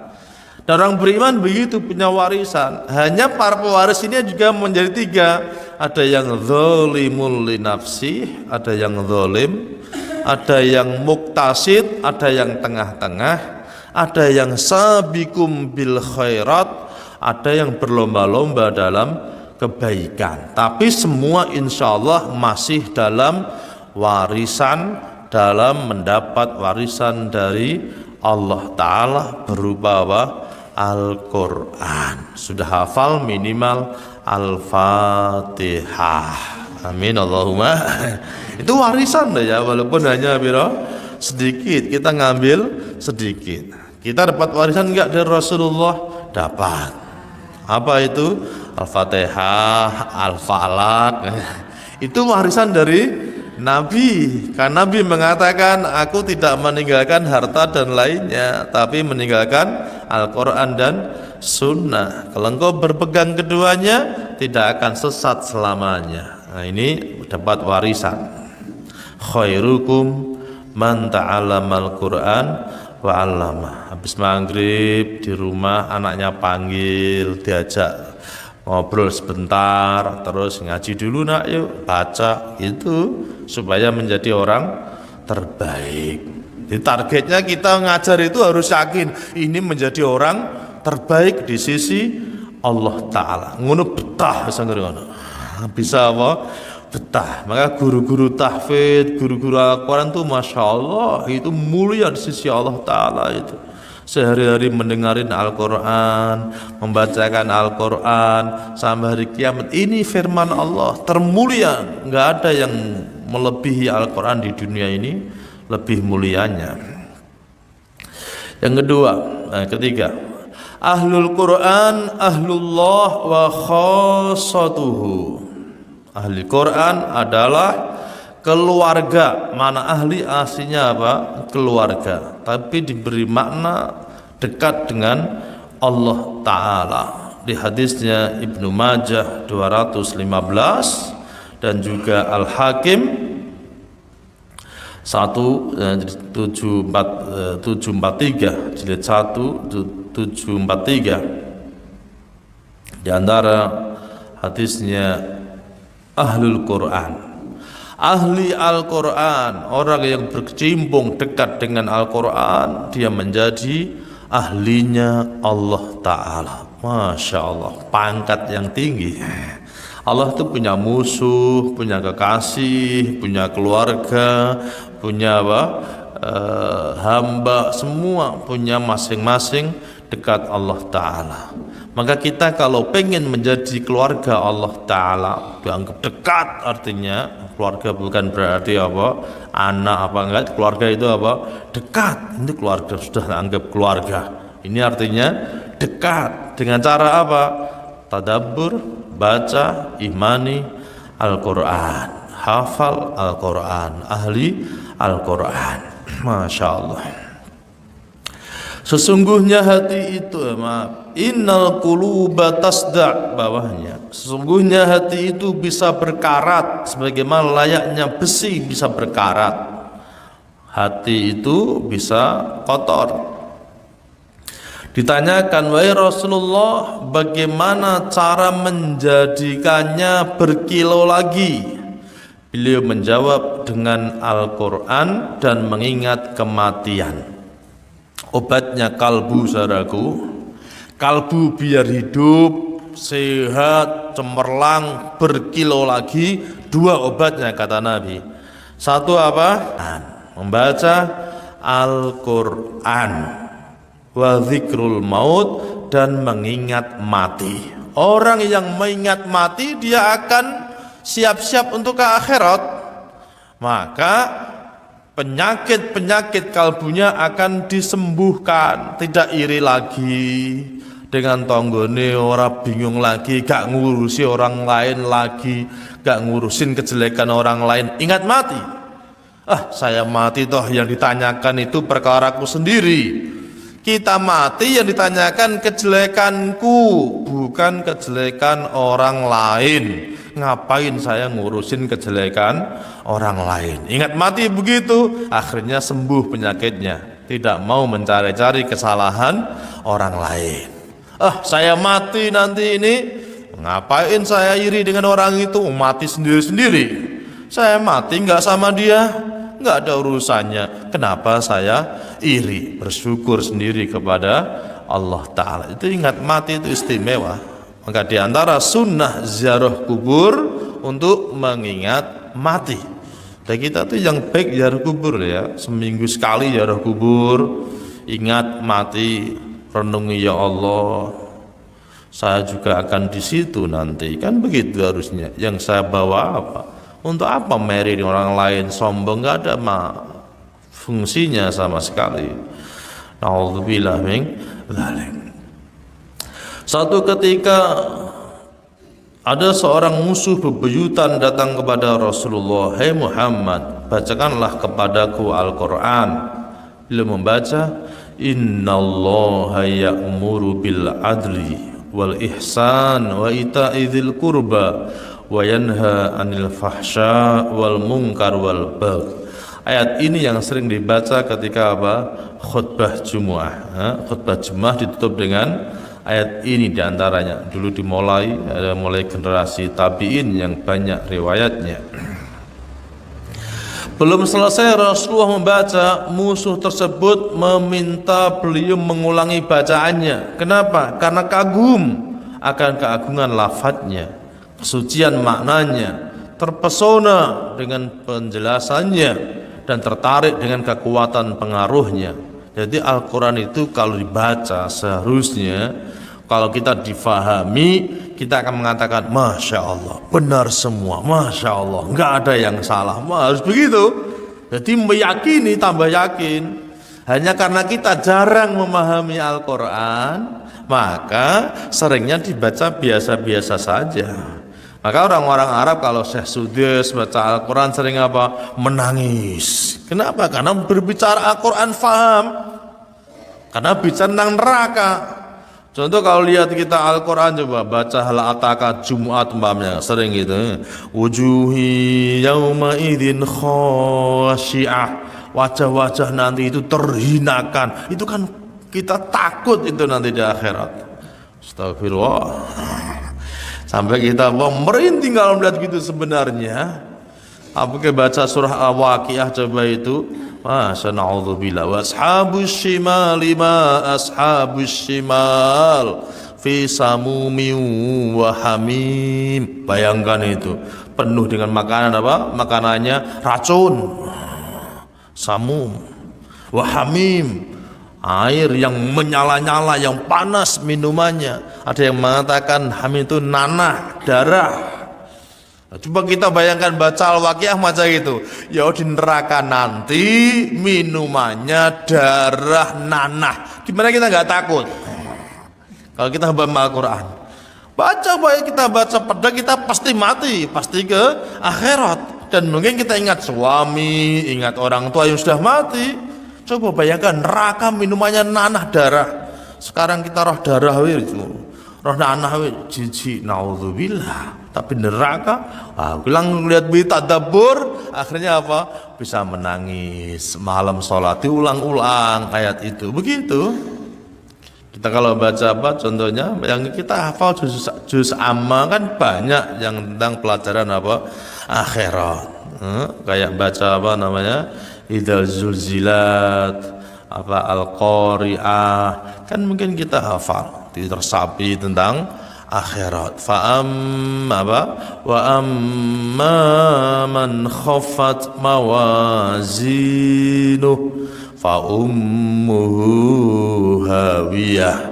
Dan orang beriman begitu, punya warisan. Hanya para pewaris ini juga menjadi 3. Ada yang zalimul li nafsi, ada yang zalim, ada yang muktasid, ada yang tengah-tengah, ada yang sabikum bil khairat, ada yang berlomba-lomba dalam kebaikan. Tapi semua insya Allah masih dalam warisan, dalam mendapat warisan dari Allah Ta'ala berupa apa? Al-Quran. Sudah hafal minimal Al-Fatihah. Amin Allahumma. Itu warisan deh ya, walaupun hanya sedikit, kita ngambil sedikit. Kita dapat warisan enggak dari Rasulullah? Dapat. Apa itu? Al-Fatihah, Al-Falaq. Itu warisan dari Nabi. Karena Nabi mengatakan, aku tidak meninggalkan harta dan lainnya, tapi meninggalkan Al-Quran dan Sunnah. Kalau engkau berpegang keduanya, tidak akan sesat selamanya. Nah, ini dapat warisan. Khairukum man ta'allamal Quran wa 'allama. Habis maghrib di rumah anaknya panggil, diajak ngobrol sebentar, terus ngaji dulu nak, yuk baca, itu supaya menjadi orang terbaik. Jadi targetnya kita ngajar itu harus yakin ini menjadi orang terbaik di sisi Allah Ta'ala. Ngono betah bisa apa? Betah. Maka guru-guru tahfidz, guru-guru Al-Quran itu Masya Allah, itu mulia di sisi Allah Ta'ala. Itu sehari-hari mendengarin Al-Quran, membacakan Al-Quran sampai hari kiamat. Ini firman Allah termulia, nggak ada yang melebihi Al-Quran di dunia ini, lebih mulianya. Yang kedua, ketiga, ahlul Quran ahlullah wa khassatuhu. Ahli Quran adalah keluarga. Mana ahli aslinya apa? Keluarga, tapi diberi makna dekat dengan Allah Ta'ala. Di hadisnya Ibnu Majah 215 dan juga Al-Hakim 743 jilid 1 743. Di antara hadisnya ahlul Quran, ahli Al-Quran, orang yang berkecimpung dekat dengan Al-Quran, dia menjadi ahlinya Allah Ta'ala. Masya Allah, pangkat yang tinggi. Allah itu punya musuh, punya kekasih, punya keluarga, punya hamba, semua punya masing-masing dekat Allah Ta'ala. Maka kita kalau pengen menjadi keluarga Allah Ta'ala, dianggap dekat, artinya keluarga bukan berarti apa anak apa enggak, keluarga itu apa? Dekat. Ini keluarga, sudah anggap keluarga. Ini artinya dekat. Dengan cara apa? Tadabbur, baca, imani Al-Quran, hafal Al-Quran, ahli Al-Quran. Masya Allah. Sesungguhnya hati itu, innal quluba tasda', bawahnya, sesungguhnya hati itu bisa berkarat sebagaimana layaknya besi bisa berkarat. Hati itu bisa kotor. Ditanyakan, wahai Rasulullah, bagaimana cara menjadikannya berkilau lagi? Beliau menjawab dengan Al-Quran dan mengingat kematian. Obatnya kalbu, saudaraku. Kalbu biar hidup, sehat, cemerlang, berkilau lagi. 2 obatnya kata Nabi. 1 apa? Membaca Al-Quran, wa zikrul maut, dan mengingat mati. Orang yang mengingat mati, dia akan siap-siap untuk ke akhirat. Maka penyakit-penyakit kalbunya akan disembuhkan, tidak iri lagi dengan tonggone, orang bingung lagi, gak ngurusi orang lain lagi, gak ngurusin kejelekan orang lain. Ingat mati. Saya mati toh, yang ditanyakan itu perkaraku sendiri. Kita mati yang ditanyakan kejelekanku, bukan kejelekan orang lain. Ngapain saya ngurusin kejelekan orang lain? Ingat mati begitu, akhirnya sembuh penyakitnya. Tidak mau mencari-cari kesalahan orang lain. Saya mati nanti ini, ngapain saya iri dengan orang itu? Mati sendiri-sendiri. Saya mati nggak sama dia, nggak ada urusannya. Kenapa saya iri? Bersyukur sendiri kepada Allah Ta'ala. Itu ingat mati itu istimewa. Maka diantara sunnah ziarah kubur untuk mengingat mati. Dan kita tuh yang baik ziarah kubur ya, seminggu sekali ziarah kubur, ingat mati, renungi ya Allah, saya juga akan di situ nanti. Kan begitu harusnya. Yang saya bawa apa? Untuk apa meri orang lain, sombong, nggak ada fungsinya sama sekali. Na'udzubillah min dzalik. Satu ketika ada seorang musuh bebuyutan datang kepada Rasulullah, "Hai Muhammad, bacakanlah kepadaku Al-Quran." Beliau membaca, "Innallaha ya'muru bil adli wal ihsan wa ita'i dzil qurba wa yanha 'anil fahsya wal munkar wal bagh." Ayat ini yang sering dibaca ketika khutbah Jumat. Khutbah Jumat ditutup dengan ayat ini diantaranya. Dulu dimulai mulai generasi tabi'in yang banyak riwayatnya. Belum selesai Rasulullah membaca, musuh tersebut meminta beliau mengulangi bacaannya. Kenapa? Karena kagum akan keagungan lafadznya, kesucian maknanya, terpesona dengan penjelasannya, dan tertarik dengan kekuatan pengaruhnya. Jadi Al-Quran itu kalau dibaca seharusnya, kalau kita difahami, kita akan mengatakan Masya Allah, benar semua, Masya Allah, nggak ada yang salah. Harus begitu. Jadi meyakini, tambah yakin. Hanya karena kita jarang memahami Al-Quran, maka seringnya dibaca biasa-biasa saja. Maka orang-orang Arab kalau Syekh Sudais baca Al-Quran sering apa? Menangis. Kenapa? Karena berbicara Al-Quran faham. Karena bicara tentang neraka. Contoh kalau lihat kita Al-Quran, coba baca hal ataka Jumat umpamanya, sering gitu. Wujuhi yauma idzin khasyi'ah. Wajah-wajah nanti itu terhinakan. Itu kan kita takut itu nanti di akhirat. Astagfirullah. Sampai kita merinding kalau melihat gitu sebenarnya. Apakah baca surah Al-Waqiah coba itu? Masya na'udzubillah. Wa ashabus shimali ma ashabus shimal fi samumin wa hamim. Bayangkan itu penuh dengan makanan apa? Makanannya racun, samum, wa hamim, air yang menyala-nyala, yang panas minumannya. Ada yang mengatakan hamim itu nanah, darah. Nah, coba kita bayangkan baca Al-Waqiah macam itu. Ya di neraka nanti minumannya darah nanah. Gimana kita nggak takut? Kalau kita baca Al-Quran, baca baik kita baca pedang, kita pasti mati, pasti ke akhirat. Dan mungkin kita ingat suami, ingat orang tua yang sudah mati. Coba bayangkan neraka minumannya nanah darah. Sekarang kita roh darah itu, roh nanah jijik, naudzubillah. Tapi neraka, bilang lihat berita tadabbur, akhirnya apa? Bisa menangis. Malam sholat diulang-ulang ayat itu. Begitu. Kita kalau baca apa? Contohnya yang kita hafal juz amma kan banyak yang tentang pelajaran apa? Akhirat. Kayak baca apa namanya? Idzal zulzilat, apa al-qari'ah. Kan mungkin kita hafal, tersapi tentang akhirat. Wa amma man khaffat mawazinuh fa ummuhu hawiyah.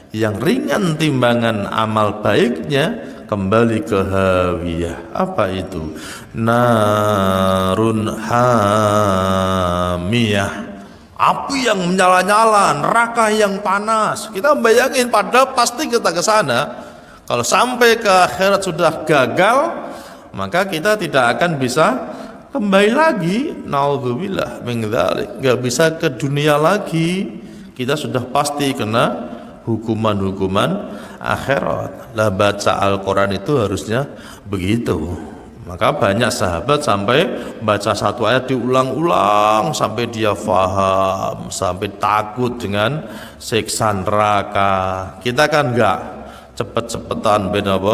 Yang ringan timbangan amal baiknya kembali ke hawiyah. Apa itu? Narun hamiyah. Api yang menyala-nyala, neraka yang panas. Kita bayangin, padahal pasti kita ke sana. Kalau sampai ke akhirat sudah gagal, maka kita tidak akan bisa kembali lagi. Naudzubillah min dzalik. Enggak bisa ke dunia lagi. kita sudah pasti kena hukuman-hukuman akhirat. Lah baca Al-Quran itu harusnya begitu. Maka banyak sahabat sampai baca satu ayat diulang-ulang sampai dia faham, sampai takut dengan siksa neraka. Kita kan enggak, cepet-cepetan beda apa,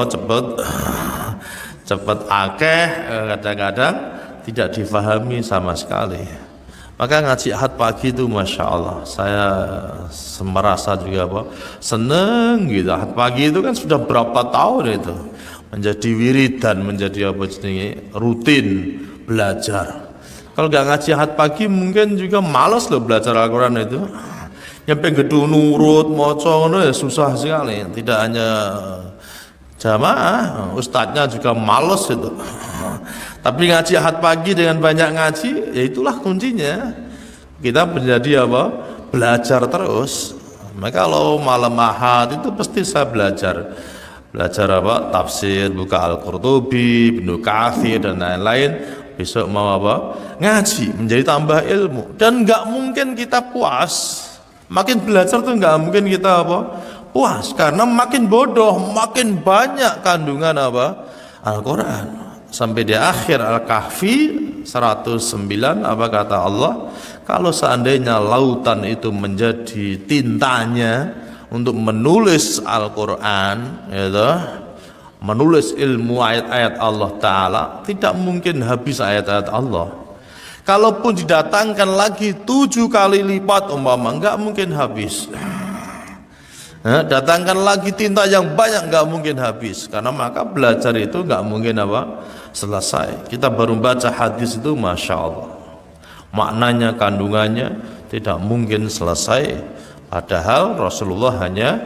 cepet akeh, kadang-kadang tidak difahami sama sekali. Maka ngaji ahad pagi itu Masya Allah, saya merasa juga apa, seneng gitu. Ahad pagi itu kan sudah berapa tahun itu menjadi wiridan, menjadi apa jenis rutin belajar. Kalau nggak ngaji ahad pagi mungkin juga malas loh belajar Al-Quran itu. Nyampe gedung nurut moco ya susah sekali. Tidak hanya jamaah, ustadznya juga malas itu. Tapi ngaji ahad pagi dengan banyak ngaji, ya itulah kuncinya. Kita menjadi apa? Belajar terus. Maka kalau malam ahad itu pasti saya belajar apa? Tafsir, buka Al-Qurtubi, Ibnu Katsir dan lain-lain. Besok mau apa? Ngaji, menjadi tambah ilmu. Dan nggak mungkin kita puas. Makin belajar tuh nggak mungkin kita apa? Puas, karena makin bodoh, makin banyak kandungan apa? Al-Quran. Sampai di akhir Al-Kahfi 109 apa kata Allah? Kalau seandainya lautan itu menjadi tintanya untuk menulis Al-Quran, gitu, menulis ilmu ayat-ayat Allah Ta'ala, tidak mungkin habis ayat-ayat Allah. Kalaupun didatangkan lagi 7 kali lipat umpama, enggak mungkin habis. Datangkan lagi tinta yang banyak, enggak mungkin habis. Karena maka belajar itu enggak mungkin apa? Selesai. Kita baru baca hadis itu Masya Allah, maknanya, kandungannya tidak mungkin selesai. Padahal Rasulullah hanya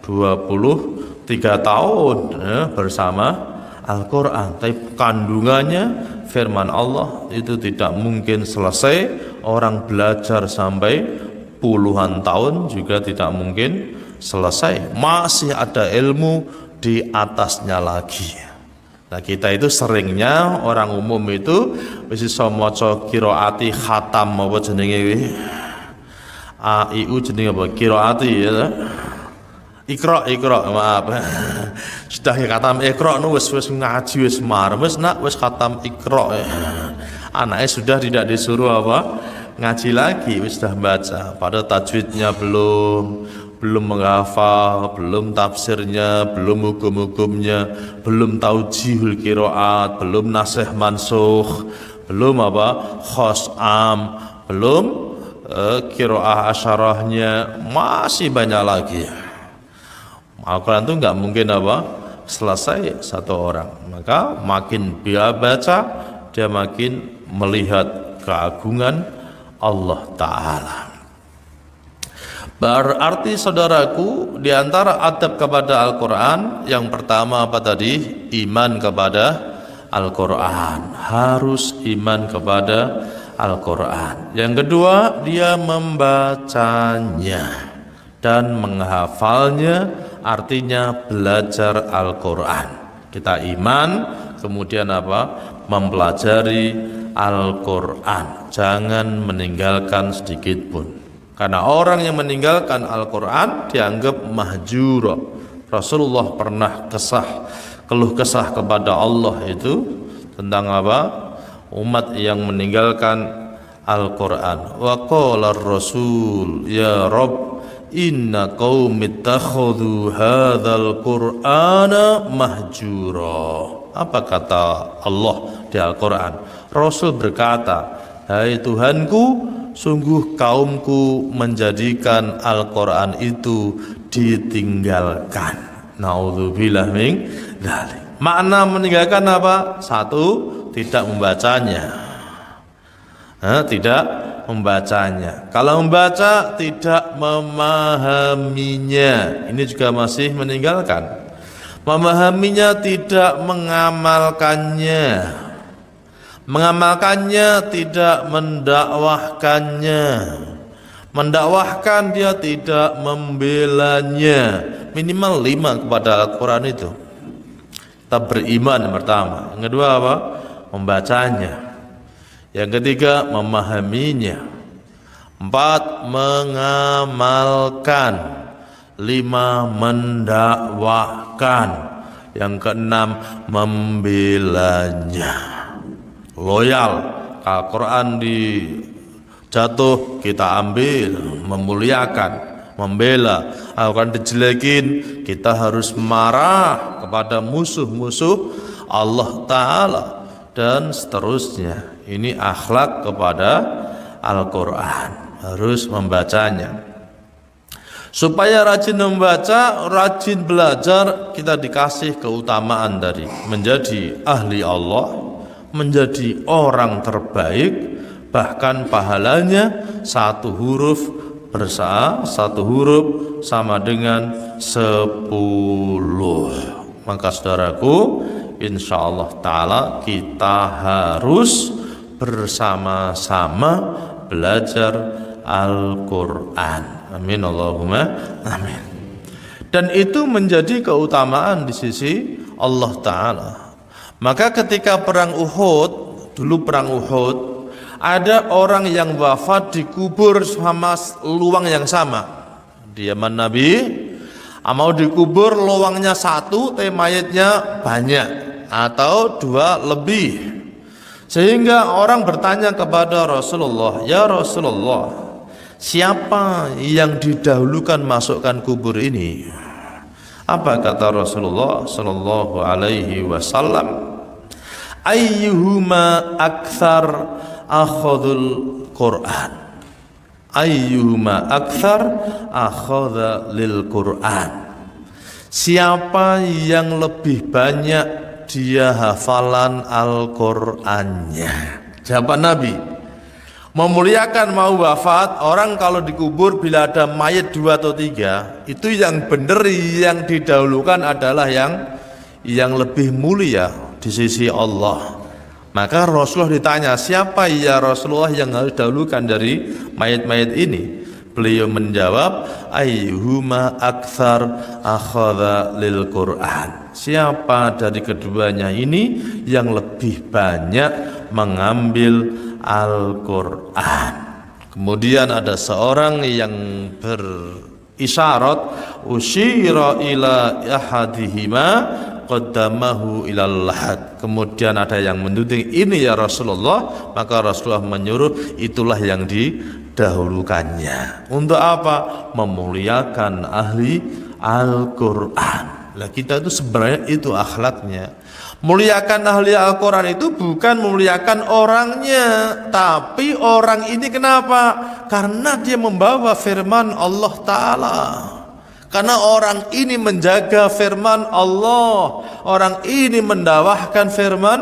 23 tahun bersama Al-Quran, tapi kandungannya firman Allah itu tidak mungkin selesai. Orang belajar sampai puluhan tahun juga tidak mungkin selesai. Masih ada ilmu di atasnya lagi. Nah kita itu seringnya orang umum itu wis iso maca qiraati khatam apa jenenge AIU jenenge apa qiraati ya. Ikra maaf. Sudah khatam Iqra nu wis ngaji wis mar. Wis nak wis khatam Iqra. Anaknya sudah tidak disuruh apa? Ngaji lagi, wis sudah baca. Pada tajwidnya belum menghafal, belum tafsirnya, belum hukum-hukumnya, belum taujihul qiraat, belum nasih mansukh, belum apa? Khosam, belum qiraah asyarahnya, masih banyak lagi. Al-Quran itu nggak mungkin apa selesai satu orang. Maka makin dia baca, dia makin melihat keagungan Allah Ta'ala. Berarti saudaraku, diantara adab kepada Al-Quran, yang pertama apa tadi? Iman kepada Al-Quran. Harus iman kepada Al-Quran. Yang kedua, dia membacanya dan menghafalnya. Artinya belajar Al-Quran. Kita iman, kemudian apa? Mempelajari Al-Quran. Jangan meninggalkan sedikit pun. Karena orang yang meninggalkan Al-Quran dianggap mahjura. Rasulullah pernah keluh kesah kepada Allah itu tentang apa? Umat yang meninggalkan Al-Quran. Wa qala ar-rasul ya Rabb, inna qaumi ittakhadhu hadzal qur'ana mahjura. Apa kata Allah di Al-Quran? Rasul berkata, hai Tuhanku, sungguh kaumku menjadikan Al-Quran itu ditinggalkan. Naudzubillah min dzalik. Makna meninggalkan apa? Satu, tidak membacanya. Tidak membacanya. Kalau membaca tidak memahaminya, ini juga masih meninggalkan. Memahaminya tidak mengamalkannya. Mengamalkannya tidak mendakwahkannya. Mendakwahkan dia tidak membelanya. Minimal 5 kepada Al-Quran itu. Kita beriman yang pertama. Yang kedua apa? Membacanya. Yang ketiga memahaminya. 4 mengamalkan, 5 mendakwakan, yang ke-6 membelanya. Loyal, Al-Quran dijatuh kita ambil, memuliakan, membela. Al-Quran dijelekin, kita harus marah kepada musuh-musuh Allah Ta'ala, dan seterusnya. Ini akhlak kepada Al-Quran, harus membacanya. Supaya rajin membaca, rajin belajar, kita dikasih keutamaan dari menjadi ahli Allah, menjadi orang terbaik, bahkan pahalanya satu huruf sama dengan 10. Maka saudaraku, insyaallah ta'ala kita harus bersama-sama belajar Al-Quran. Amin Allahumma amin. Dan itu menjadi keutamaan di sisi Allah Ta'ala. Maka ketika perang Uhud, dulu perang Uhud, ada orang yang wafat dikubur sama luang yang sama. Di zaman Nabi, mau dikubur luangnya 1, mayatnya banyak atau 2 lebih. Sehingga orang bertanya kepada Rasulullah, "Ya Rasulullah, siapa yang didahulukan masukkan kubur ini?" Apa kata Rasulullah sallallahu alaihi wasallam? Ayyuhuma akthar akhadul Quran. Ayyuhuma akthar akhadha lil Quran. Siapa yang lebih banyak dia hafalan Al-Qur'annya? Jawaban Nabi, memuliakan mau wafat, orang kalau dikubur bila ada mayat 2 atau 3, itu yang benar, yang didahulukan adalah yang lebih mulia di sisi Allah. Maka Rasulullah ditanya, siapa ya Rasulullah yang harus dahulukan dari mayat-mayat ini? Beliau menjawab, ayyuhuma akthar akhadha lil Quran. Siapa dari keduanya ini yang lebih banyak mengambil Al-Quran. Kemudian ada seorang yang berisyarat, usyira ila ahadihima qaddamahu ilal lahad. Kemudian ada yang menuding, ini ya Rasulullah. Maka Rasulullah menyuruh, itulah yang didahulukannya. Untuk apa? Memuliakan ahli Al-Quran. Lah kita itu sebenarnya itu akhlaknya. Muliakan ahli Al-Quran itu bukan memuliakan orangnya, tapi orang ini kenapa? Karena dia membawa firman Allah Ta'ala. Karena orang ini menjaga firman Allah, orang ini mendakwahkan firman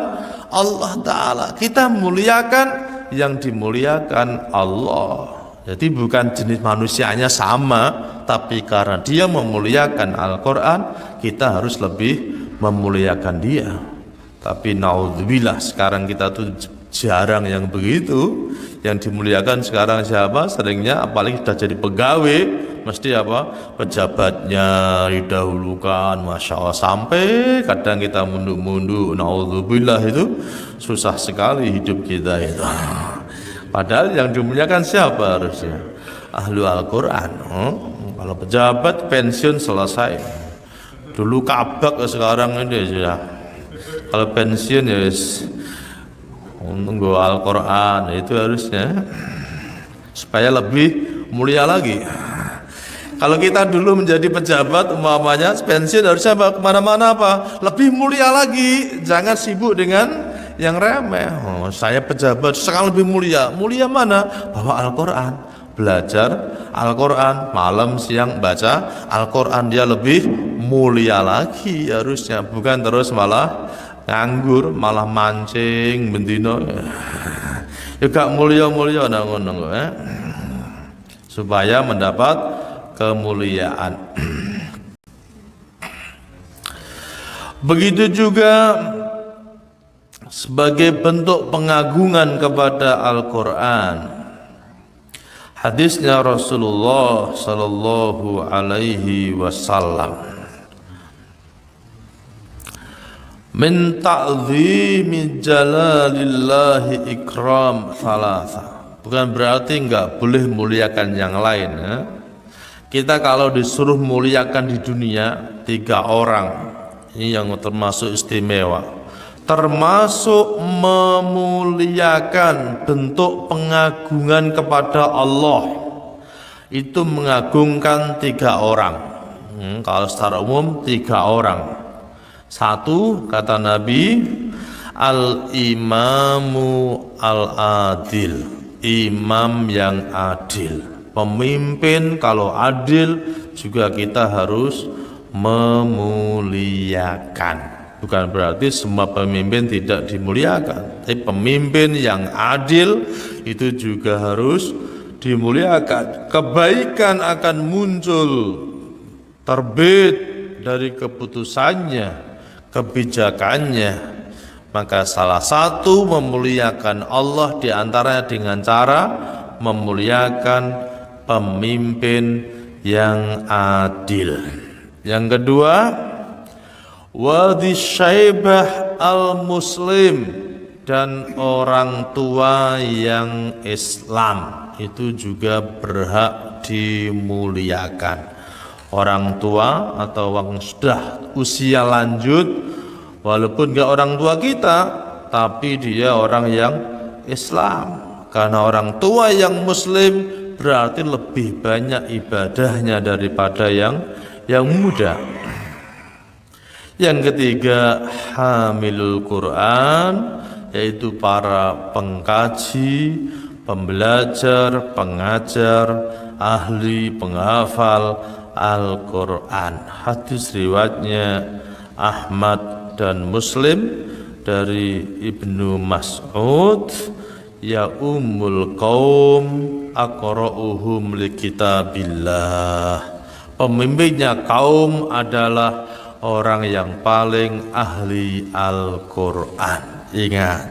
Allah Ta'ala. Kita muliakan yang dimuliakan Allah. Jadi bukan jenis manusianya sama, tapi karena dia memuliakan Al-Quran, kita harus lebih memuliakan dia. Tapi naudzubillah, sekarang kita tuh jarang yang begitu. Yang dimuliakan sekarang siapa? Seringnya apalagi sudah jadi pegawai, mesti apa? Pejabatnya didahulukan, Masya Allah. Sampai kadang kita munduk-munduk, naudzubillah, itu susah sekali hidup kita itu. Padahal yang dimuliakan siapa harusnya? Ahlu Al-Quran. Kalau pejabat pensiun selesai. Dulu kabak, sekarang ini sudah. Kalau pensiun ya untuk Al-Quran, itu harusnya supaya lebih mulia lagi. Kalau kita dulu menjadi pejabat, umpamanya pensiun harusnya kemana-mana apa? Lebih mulia lagi. Jangan sibuk dengan yang remeh. Saya pejabat sekarang lebih mulia. Mulia mana? Bawa Al-Quran, belajar Al-Quran, malam siang baca Al-Quran, dia lebih mulia lagi harusnya. Bukan terus malah nganggur, malah mancing bendino. Ya gak mulia-mulia ngono supaya mendapat kemuliaan. Begitu juga sebagai bentuk pengagungan kepada Al-Quran, hadisnya Rasulullah sallallahu alaihi wasallam, min ta'zimi jalalillahi ikram thalatha. bukan berarti nggak boleh muliakan yang lain ya. Kita kalau disuruh muliakan di dunia 3 orang, ini yang termasuk istimewa, termasuk memuliakan bentuk pengagungan kepada Allah, itu mengagungkan 3 orang. Kalau secara umum 3 orang. Satu, kata Nabi, al-imamu al-adil, imam yang adil. Pemimpin kalau adil juga kita harus memuliakan. Bukan berarti semua pemimpin tidak dimuliakan, tapi pemimpin yang adil itu juga harus dimuliakan. Kebaikan akan muncul terbit dari keputusannya, kebijakannya. Maka salah satu memuliakan Allah diantaranya dengan cara memuliakan pemimpin yang adil. Yang kedua, wadhi syaibah al-muslim, dan orang tua yang Islam itu juga berhak dimuliakan. Orang tua atau yang sudah usia lanjut, walaupun gak orang tua kita, tapi dia orang yang Islam. Karena orang tua yang Muslim berarti lebih banyak ibadahnya daripada yang muda. Yang ketiga, hamilul Quran, yaitu para pengkaji, pembelajar, pengajar, ahli, penghafal Al-Quran. Hadis riwayatnya Ahmad dan Muslim dari Ibnu Mas'ud, ya ummul qaum aqra'uhum li kitabillah. Pemimpinnya kaum adalah orang yang paling ahli Al-Quran. Ingat,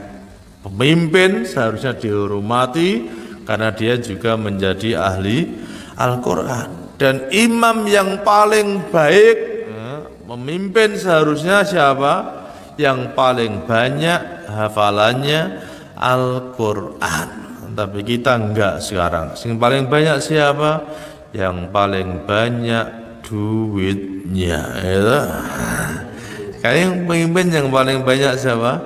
pemimpin seharusnya dihormati karena dia juga menjadi ahli Al-Quran. Dan imam yang paling baik, pemimpin seharusnya siapa? Yang paling banyak hafalannya Al-Quran. Tapi kita enggak sekarang. Yang paling banyak siapa? Yang paling banyak duitnya. Kayaknya pemimpin yang paling banyak siapa?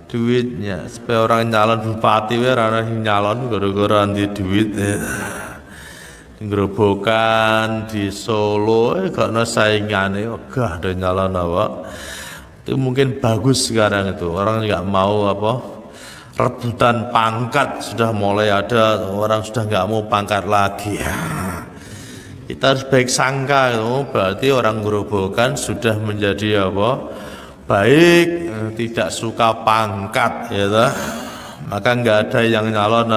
Duitnya. Supaya orang nyalon bupati, orang nyalon gara-gara anti duit. Gerobokan di Solo, gak ada saingannya, gak ada nyalon apa. Itu mungkin bagus sekarang itu. Orang nggak mau rebutan pangkat, sudah mulai ada orang sudah nggak mau pangkat lagi. Kita harus baik sangka, berarti orang gerobokan sudah menjadi baik, tidak suka pangkat, ya. Maka nggak ada yang nyalon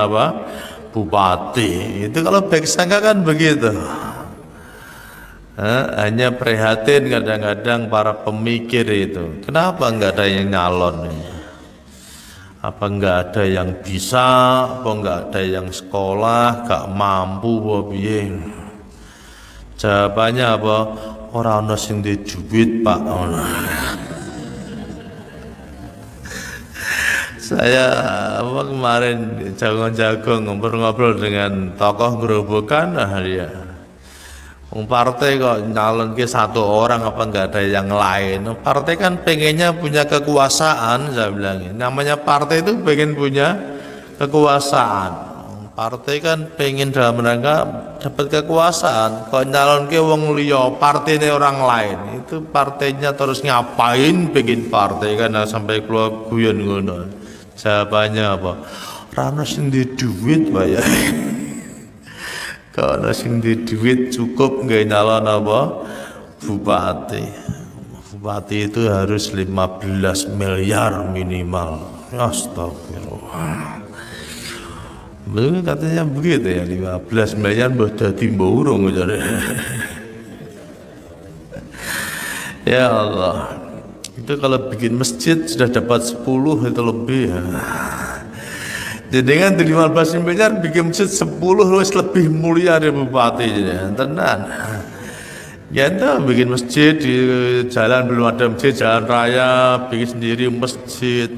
bupati. Itu kalau baik sangka kan begitu. Hanya prihatin kadang-kadang para pemikir itu, kenapa nggak ada yang nyalon? Apa nggak ada yang bisa? Apa nggak ada yang sekolah? Gak mampu? Biyen. Jawabannya apa? Orang ono sing duwe duit, Pak. Saya kemarin jago-jago ngobrol-ngobrol dengan tokoh gerobokan, dia. Partai kok nyalon ke 1 orang, apa nggak ada yang lain? Partai kan pengennya punya kekuasaan, saya bilang. Namanya partai itu pengen punya kekuasaan. Partai kan pengen dalam rangka dapat kekuasaan. Kok nyalon ke wong liya, partainya orang lain, itu partainya terus ngapain pengen partai kan sampai keluar guyon ngono. Jawabannya apa? Rano sing di duit, Pak ya. Kalau sing di duit cukup nggak nyalon bupati. Bupati itu harus 15 miliar minimal. Astagfirullah. Betul katanya begitu ya, 15 miliar buat dadi burung jadi. Ya Allah. Itu kalau bikin masjid sudah dapat 10 itu lebih. Jadi dengan 15 miliar bikin masjid 10 lebih mulia dari bupati jadi tenan. Ya entah bikin masjid di jalan belum ada masjid, jalan raya bikin sendiri masjid,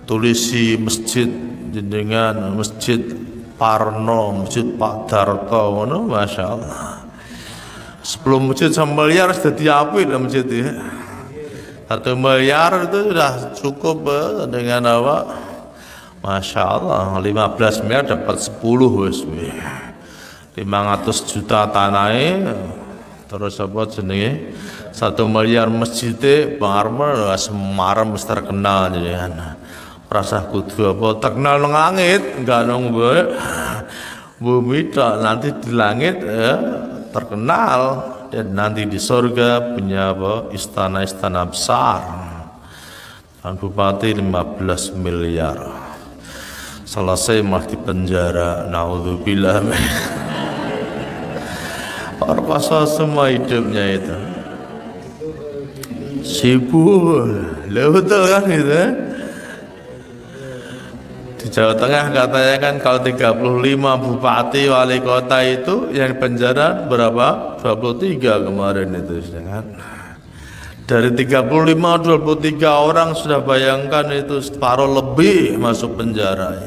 tulisi masjid dengan masjid Parno, Masjid Pak Darto, ngono Masya Allah. 10 masjid 1 miliar sudah diapit masjid ya. 1 miliar itu sudah cukup dengan apa? Masya Allah, 15 miliar dapat 10 wis. 500 juta tanahnya, terus apa jenenge 1 miliar masjidnya Bang Arman Semarang mesti terkenal jadi kan. Rasa kudu apa terkenal nang langit enggak nang bumi tok, nanti di langit terkenal, dan nanti di surga punya apa istana-istana besar. Dan bupati 15 miliar selesai mah di penjara, naudzubillah. Orang pasal semua hidupnya itu sibuk, betul kan gitu. Di Jawa Tengah katanya kan kalau 35 bupati wali kota itu yang penjara berapa? 23 kemarin itu kan. Dari 35 23 orang sudah bayangkan itu separuh lebih masuk penjara.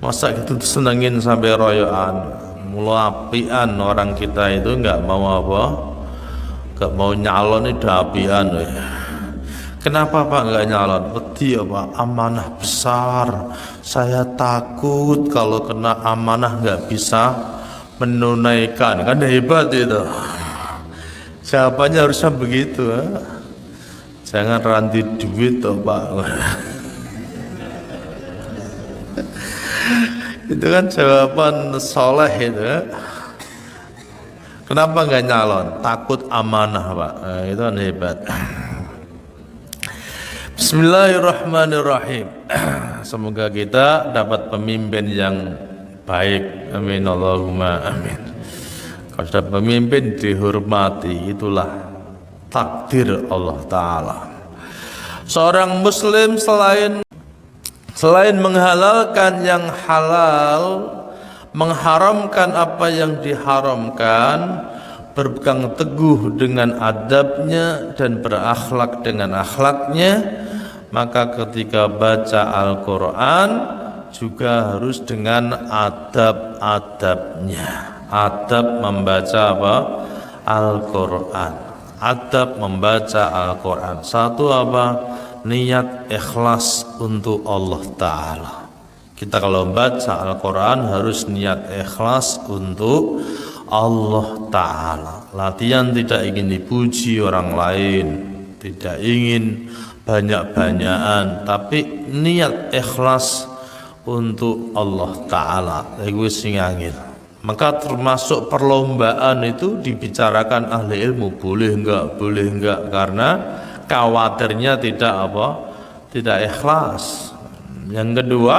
Masa gitu senengin sampai royoan, mulapian orang kita itu nggak mau apa? Nggak mau nyalon itu apian. Kenapa Pak nggak nyalon? Wedi apa? Amanah besar. Saya takut kalau kena amanah nggak bisa menunaikan. Kan hebat itu. Jawabannya harusnya begitu. Jangan ranti duit toh Pak. Itu kan jawaban soleh itu. Kenapa nggak nyalon? Takut amanah Pak. Itu kan hebat. Bismillahirrahmanirrahim. Semoga kita dapat pemimpin yang baik. Amin Allahumma amin. Kalau sudah pemimpin dihormati, itulah takdir Allah Ta'ala. Seorang muslim selain menghalalkan yang halal, mengharamkan apa yang diharamkan, berpegang teguh dengan adabnya dan berakhlak dengan akhlaknya, maka ketika baca Al-Quran juga harus dengan adab-adabnya. Adab membaca apa? Al-Quran. Adab membaca Al-Quran. Satu apa? Niat ikhlas untuk Allah Ta'ala. Kita kalau membaca Al-Quran harus niat ikhlas untuk Allah Ta'ala. Latihan tidak ingin dipuji orang lain, tidak ingin banyak-banyakan, tapi niat ikhlas untuk Allah Ta'ala. Itu sing angin. Maka termasuk perlombaan itu dibicarakan ahli ilmu, boleh enggak, karena khawatirnya tidak apa? Tidak ikhlas. Yang kedua,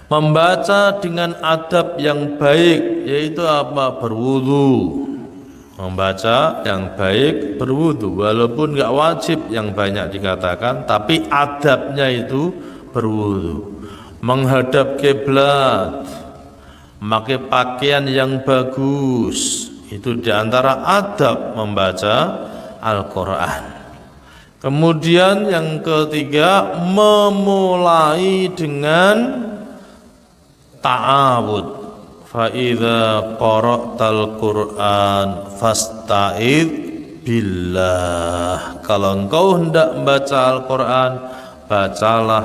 membaca dengan adab yang baik, yaitu apa? Berwudu. Membaca yang baik berwudu, walaupun enggak wajib yang banyak dikatakan, tapi adabnya itu berwudu. Menghadap kiblat, memakai pakaian yang bagus, itu diantara adab membaca Al-Quran. Kemudian yang ketiga, memulai dengan ta'awud. Fa idza qara'tal Qur'an fasta'id billah. Kalau engkau hendak membaca Al-Quran, bacalah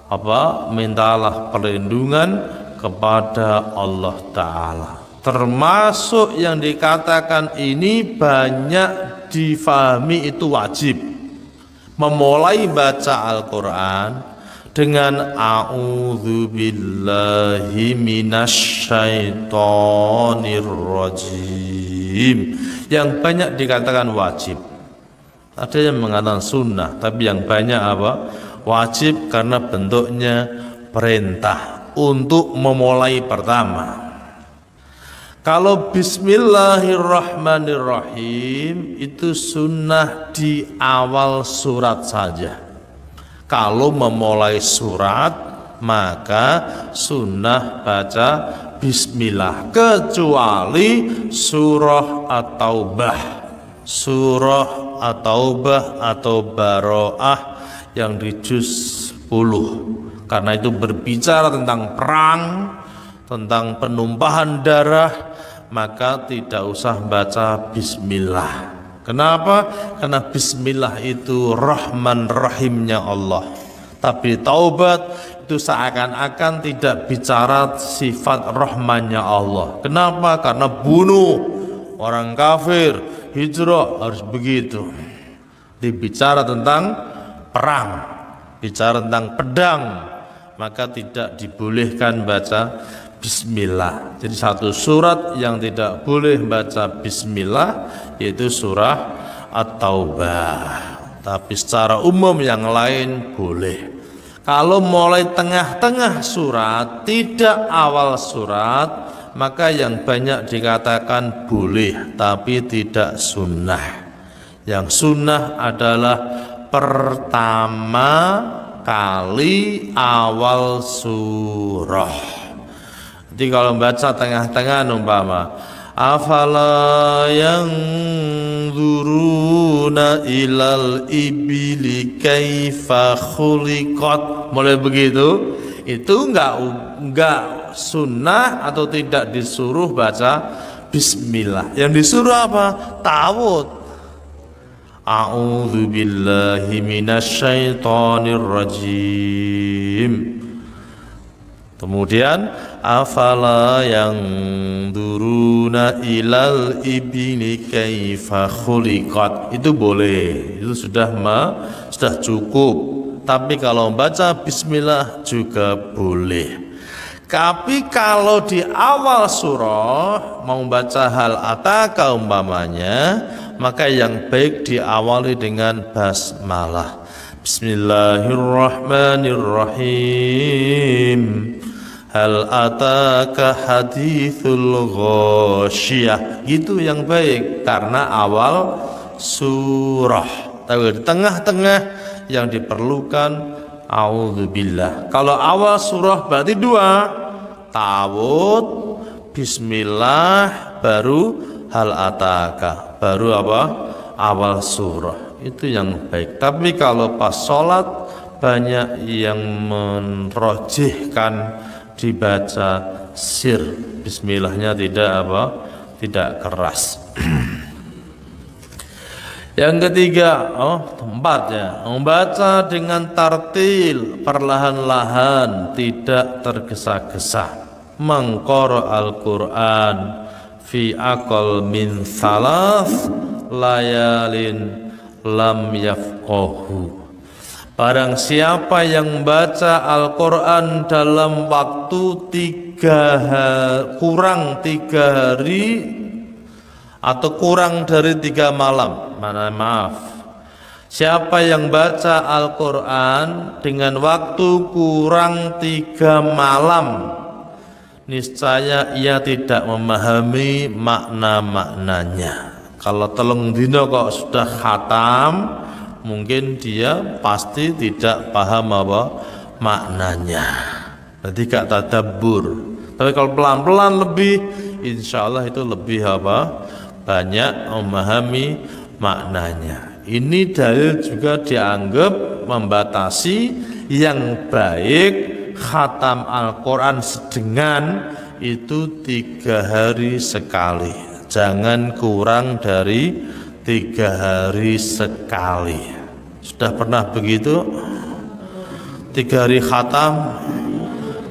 apa? Mintalah perlindungan kepada Allah Ta'ala. Termasuk yang dikatakan ini banyak difahami itu wajib. Memulai baca Al-Quran dengan a'udzubillahi minasyaitonirrajim, yang banyak dikatakan wajib. Ada yang mengatakan sunnah, tapi yang banyak apa? Wajib, karena bentuknya perintah untuk memulai pertama. Kalau bismillahirrahmanirrahim itu sunnah di awal surat saja. Kalau memulai surat maka sunnah baca bismillah, kecuali surah At-Taubah. Surah At-Taubah atau Baro'ah yang di juz 10. Karena itu berbicara tentang perang, tentang penumpahan darah, maka tidak usah baca bismillah. Kenapa? Karena bismillah itu rahman rahimnya Allah. Tapi taubat itu seakan-akan tidak bicara sifat rahmannya Allah. Kenapa? Karena bunuh orang kafir, hijrah harus begitu. Dibicara tentang perang, bicara tentang pedang, maka tidak dibolehkan baca bismillah. Jadi satu surat yang tidak boleh baca bismillah yaitu surah At-Taubah. Tapi secara umum yang lain boleh. Kalau mulai tengah-tengah surat, tidak awal surat, maka yang banyak dikatakan boleh, tapi tidak sunnah. Yang sunnah adalah pertama kali awal surah. Jadi kalau baca tengah-tengah umpama afala yang zuruna ilal ibili kaifa khuliqat, mulai begitu itu enggak sunnah atau tidak disuruh baca bismillah. Yang disuruh apa? Ta'awudz. A'udzu billahi minasyaitonir rajim. Kemudian afala yang duruna ilal ibni kaifa khuliqat, itu boleh, itu sudah cukup. Tapi kalau baca bismillah juga boleh. Tapi kalau di awal surah mau baca hal ataka umpamanya, maka yang baik diawali dengan basmalah. Bismillahirrahmanirrahim. Hal ataka hadithul ghasyiyah, gitu yang baik karena awal surah. Tapi di tengah-tengah yang diperlukan a'udzubillah. Kalau awal surah berarti dua, ta'awudz, bismillah, baru hal ataka, baru apa? Awal surah. Itu yang baik. Tapi kalau pas sholat banyak yang merojihkan dibaca sir, bismillahnya tidak keras. Yang ketiga, empat ya, membaca dengan tartil, perlahan-lahan, tidak tergesa-gesa. Mengqara al-Quran fi aqal min thalath layalin lam yafqahu. Barang siapa yang membaca Al-Quran dalam waktu kurang 3 hari atau kurang dari 3 malam, siapa yang baca Al-Quran dengan waktu kurang 3 malam, niscaya ia tidak memahami makna-maknanya. Kalau telung dino kok sudah khatam, mungkin dia pasti tidak paham apa maknanya, berarti gak tadabbur. Tapi kalau pelan-pelan lebih, insya Allah itu lebih banyak memahami maknanya. Ini dalil juga dianggap membatasi yang baik khatam Al-Quran sedengan itu 3 hari sekali, jangan kurang dari 3 hari sekali. Sudah pernah begitu? 3 hari khatam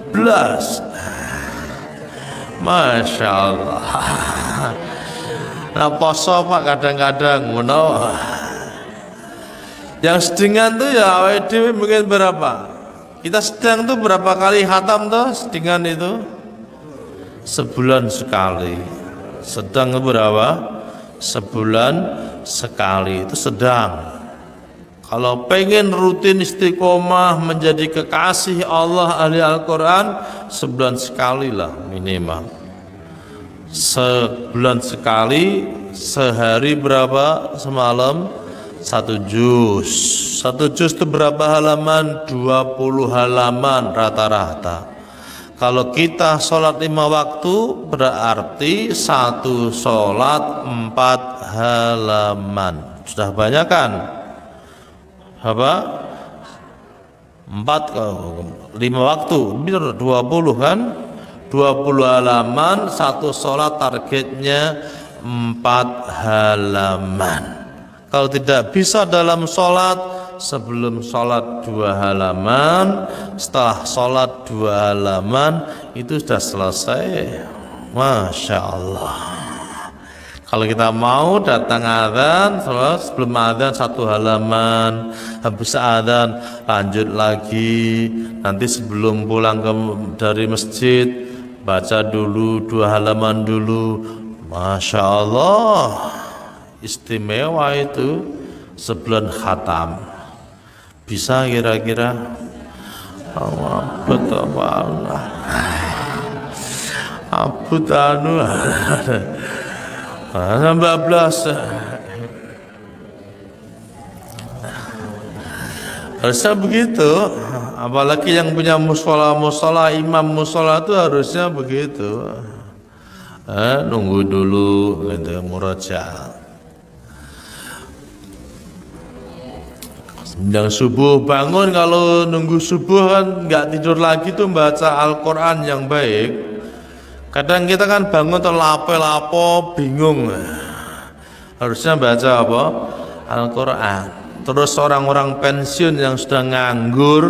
belas, Masya Allah. Nah poso Pak kadang-kadang yang sedengan tuh ya awake dhewe mungkin berapa? Kita sedang tuh berapa kali khatam tuh sedengan itu? Sebulan sekali. Sedang berapa? Sebulan sekali, itu sedang. Kalau pengen rutin istiqomah menjadi kekasih Allah ahli Al-Quran, sebulan sekali lah minimal. Sebulan sekali, sehari berapa semalam? 1 juz. 1 juz itu berapa halaman? 20 halaman rata-rata. Kalau kita sholat 5 waktu, berarti 1 sholat 4 halaman. Sudah banyak kan? Apa? lima waktu, 20 kan? 20 halaman, satu sholat targetnya 4 halaman. Kalau tidak bisa dalam sholat, sebelum sholat 2 halaman, setelah sholat 2 halaman, itu sudah selesai. Masya Allah. Kalau kita mau datang adzan, sebelum adzan 1 halaman, habis adzan lanjut lagi. Nanti sebelum pulang dari masjid, baca dulu 2 halaman dulu. Masya Allah, istimewa itu sebelum khatam. Bisa kira-kira? Betul banget. Abu Tanu 14. Harusnya begitu. Apalagi yang punya musola, imam musola itu harusnya begitu. Nunggu dulu gitu, murajaah. Yang subuh bangun, kalau nunggu subuh kan nggak tidur lagi tuh baca Al-Quran yang baik. Kadang kita kan bangun terlapo-lapo bingung, harusnya baca apa? Al-Quran. Terus orang-orang pensiun yang sudah nganggur,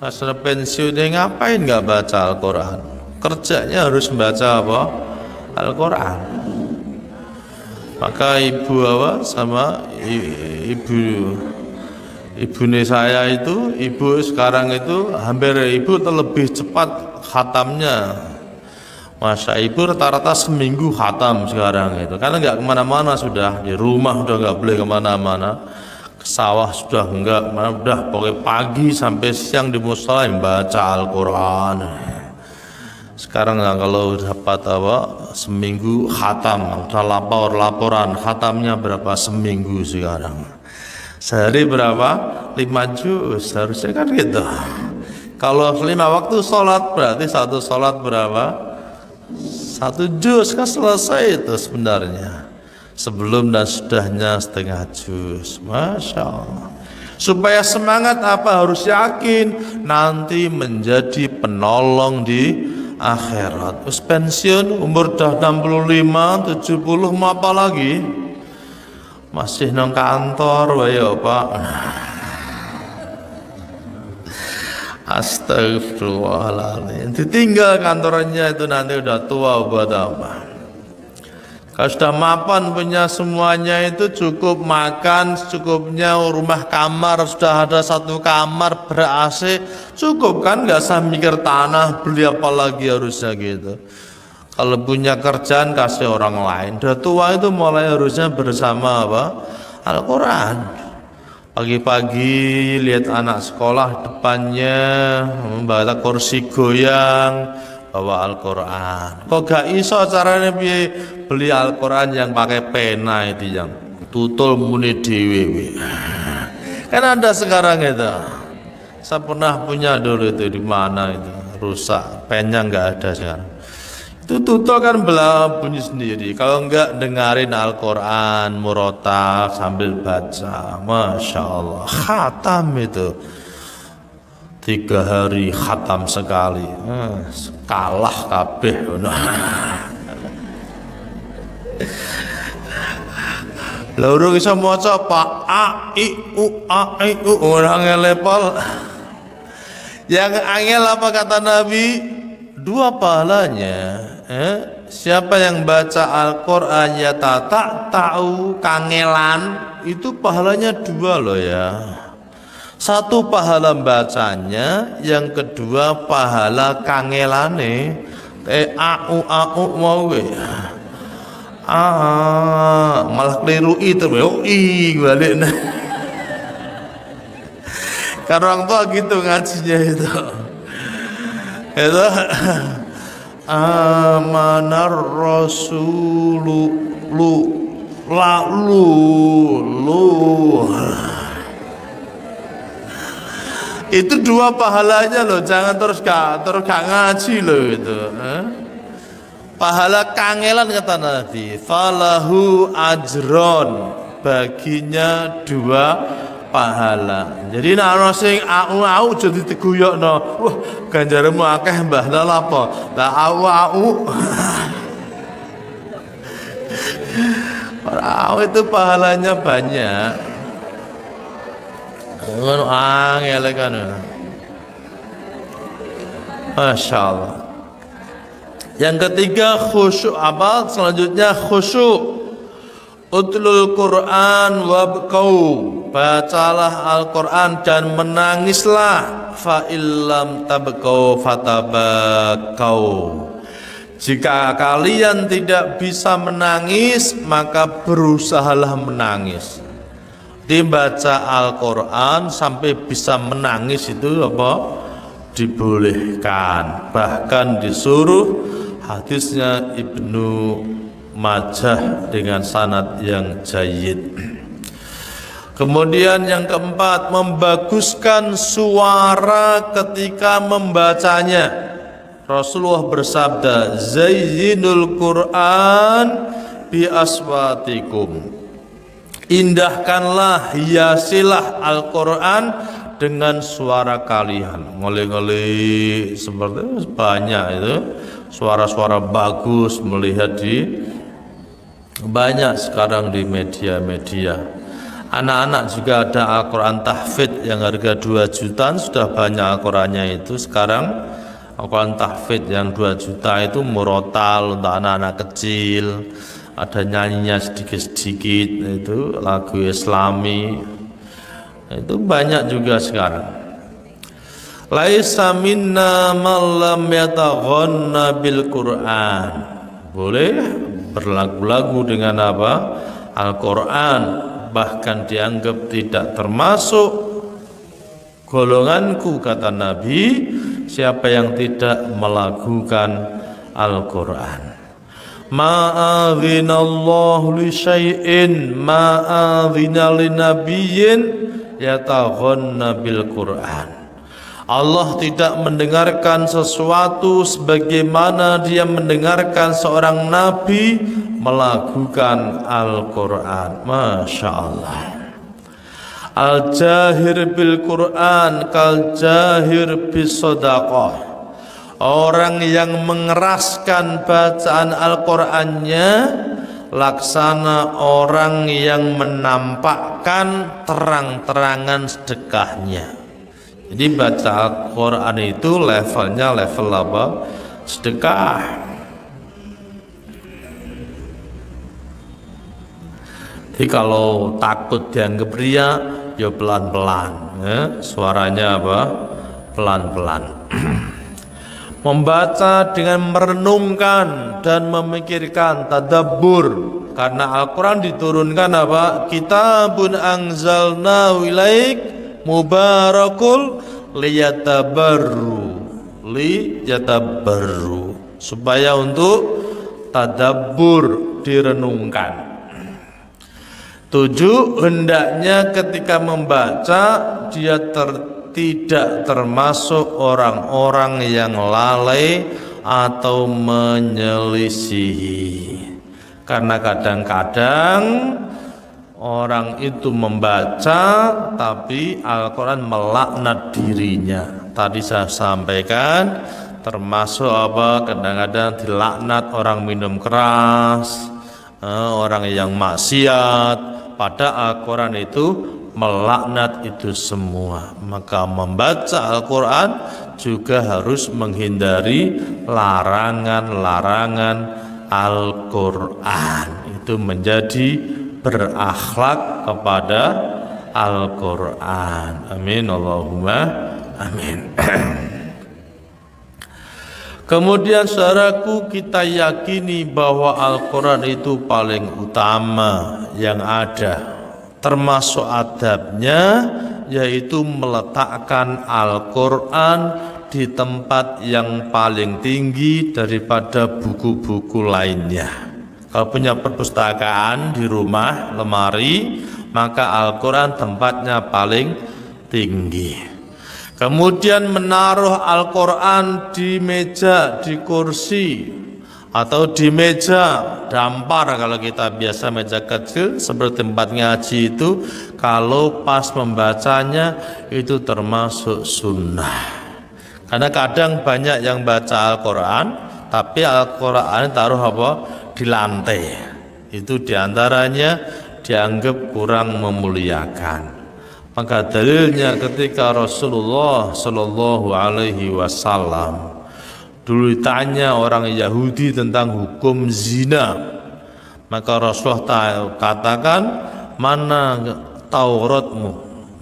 sudah pensiunnya ngapain nggak baca Al-Quran? Kerjanya harus membaca apa? Al-Quran. Maka ibu sama ibune saya itu, ibu sekarang itu hampir ibu lebih cepat khatamnya. Masa ibu rata-rata seminggu khatam sekarang itu, karena nggak kemana-mana, sudah di rumah udah nggak boleh kemana-mana, ke sawah sudah nggak, udah pokoknya pagi sampai siang di musola baca Al-Quran. Sekarang kalau dapat seminggu khatam, udah laporan khatamnya berapa seminggu sekarang. Sehari berapa? 5 juz, harusnya kan gitu. Kalau 5 waktu sholat berarti satu sholat berapa? 1 juz, kan selesai itu sebenarnya. Sebelum dan sudahnya setengah juz. Masya Allah. Supaya semangat apa? Harus yakin nanti menjadi penolong di akhirat. Terus pensiun umur dah 65, 70, mau apa lagi? Masih nang kantor wae Pak. Astagfirullahaladzim. Ditinggal kantornya itu nanti udah tua buat apa? Kalau sudah mapan punya semuanya itu, cukup makan secukupnya, rumah kamar sudah ada 1 kamar ber-AC, cukup kan? Nggak usah mikir tanah beli apa lagi harusnya gitu. Kalau punya kerjaan kasih orang lain. Udah tua itu mulai harusnya bersama apa? Al-Quran. Pagi-pagi lihat anak sekolah depannya membawa kursi goyang, bawa Al-Quran. Kok gak iso caranya beli Al-Quran yang pakai pena itu, yang tutul muni dhewe. Kan ada sekarang itu. Saya pernah punya dulu itu, di mana itu rusak, pennya nggak ada sekarang. Itu tutul kan bunyi sendiri. Kalau enggak dengerin Al-Quran murotal sambil baca, Masya Allah, khatam itu 3 hari khatam sekali. Kalah kabeh. Loro bisa maca Pak A I U orang ngelepol. Yang angel apa kata Nabi? 2 pahalanya. Siapa yang baca Al-Quran ya tahu kangelan, itu pahalanya 2 loh ya. 1 pahala bacanya, yang kedua pahala kangelane. Au mau malah keliru itu balik. Karena orang tua gitu ngajinya itu. Itu amanar rasulu lu itu 2 pahalanya loh, jangan terus gak ngaji loh itu. Pahala kangelan kata Nabi, falahu ajron, baginya 2 pahala. Jadi nek ana sing au jadi diguyokno, wah ganjarmu akeh mbah lha apa? Lah au. Au itu pahalanya banyak. Ngono angel kan. Masya Allah. Yang ketiga khusyuk apa? Selanjutnya khusyuk. Utlul Quran wabkau, bacalah Al-Quran dan menangislah. Fa illam tabkau fatabakau. Jika kalian tidak bisa menangis, maka berusahalah menangis. Dibaca Al-Quran sampai bisa menangis itu apa? Dibolehkan. Bahkan disuruh, hadisnya Ibnu Majah dengan sanad yang jayyid. Kemudian yang keempat, membaguskan suara ketika membacanya. Rasulullah bersabda, zayyinul Quran bi aswatikum. Indahkanlah, hiasilah Al-Quran dengan suara kalian. Ngoli-ngoli seperti itu banyak itu. Suara-suara bagus melihat di banyak sekarang di media-media. Anak-anak juga ada Al-Quran tahfidz yang harga 2 jutaan, sudah banyak Al-Qurannya itu. Sekarang Al-Quran tahfidz yang 2 juta itu murotal untuk anak-anak kecil. Ada nyanyinya sedikit-sedikit, itu lagu Islami. Itu banyak juga sekarang. Laisa minna man lam yataghanna bil Qur'an. Boleh berlagu-lagu dengan apa? Al-Quran. Bahkan dianggap tidak termasuk golonganku, kata Nabi, siapa yang tidak melakukan Al-Quran. Ma'adhinallahu li syai'in ma'adhina li nabiyyin yataghanna bil Qur'an. Allah tidak mendengarkan sesuatu sebagaimana dia mendengarkan seorang nabi melakukan Al-Quran. Masya Allah. Al-jahir bil Quran kal jahir bis sadaqah. Orang yang mengeraskan bacaan Al-Qurannya laksana orang yang menampakkan terang-terangan sedekahnya. Jadi baca Al-Quran itu levelnya level apa? Sedekah. Jadi kalau takut dianggap ria, ya pelan-pelan, ya. Suaranya apa? Pelan-pelan. Membaca dengan merenungkan dan memikirkan, tadabbur. Karena Al-Quran diturunkan apa? Kitabun anzalnahu ilaik mubarakul liyatabarru, supaya untuk tadabbur, direnungkan. 7, hendaknya ketika membaca dia tidak termasuk orang-orang yang lalai atau menyelisihi. Karena kadang-kadang orang itu membaca tapi Al-Quran melaknat dirinya. Tadi saya sampaikan termasuk apa? Kadang-kadang dilaknat orang minum keras, orang yang maksiat. Pada Al-Quran itu melaknat itu semua. Maka membaca Al-Quran juga harus menghindari larangan-larangan Al-Quran. Itu menjadi berakhlak kepada Al-Quran. Amin Allahumma amin. Kemudian saudaraku, kita yakini bahwa Al-Quran itu paling utama yang ada. Termasuk adabnya yaitu meletakkan Al-Quran di tempat yang paling tinggi daripada buku-buku lainnya. Kalau punya perpustakaan di rumah, lemari, maka Al-Quran tempatnya paling tinggi. Kemudian menaruh Al-Quran di meja, di kursi, atau di meja dampar. Kalau kita biasa meja kecil seperti tempat ngaji itu, kalau pas membacanya itu termasuk sunnah. Karena kadang banyak yang baca Al-Quran, tapi Al-Quran taruh apa? Di lantai. Itu diantaranya dianggap kurang memuliakan. Maka dalilnya ketika Rasulullah Shallallahu Alaihi Wasallam dulu ditanya orang Yahudi tentang hukum zina, maka Rasulullah katakan, mana Tauratmu,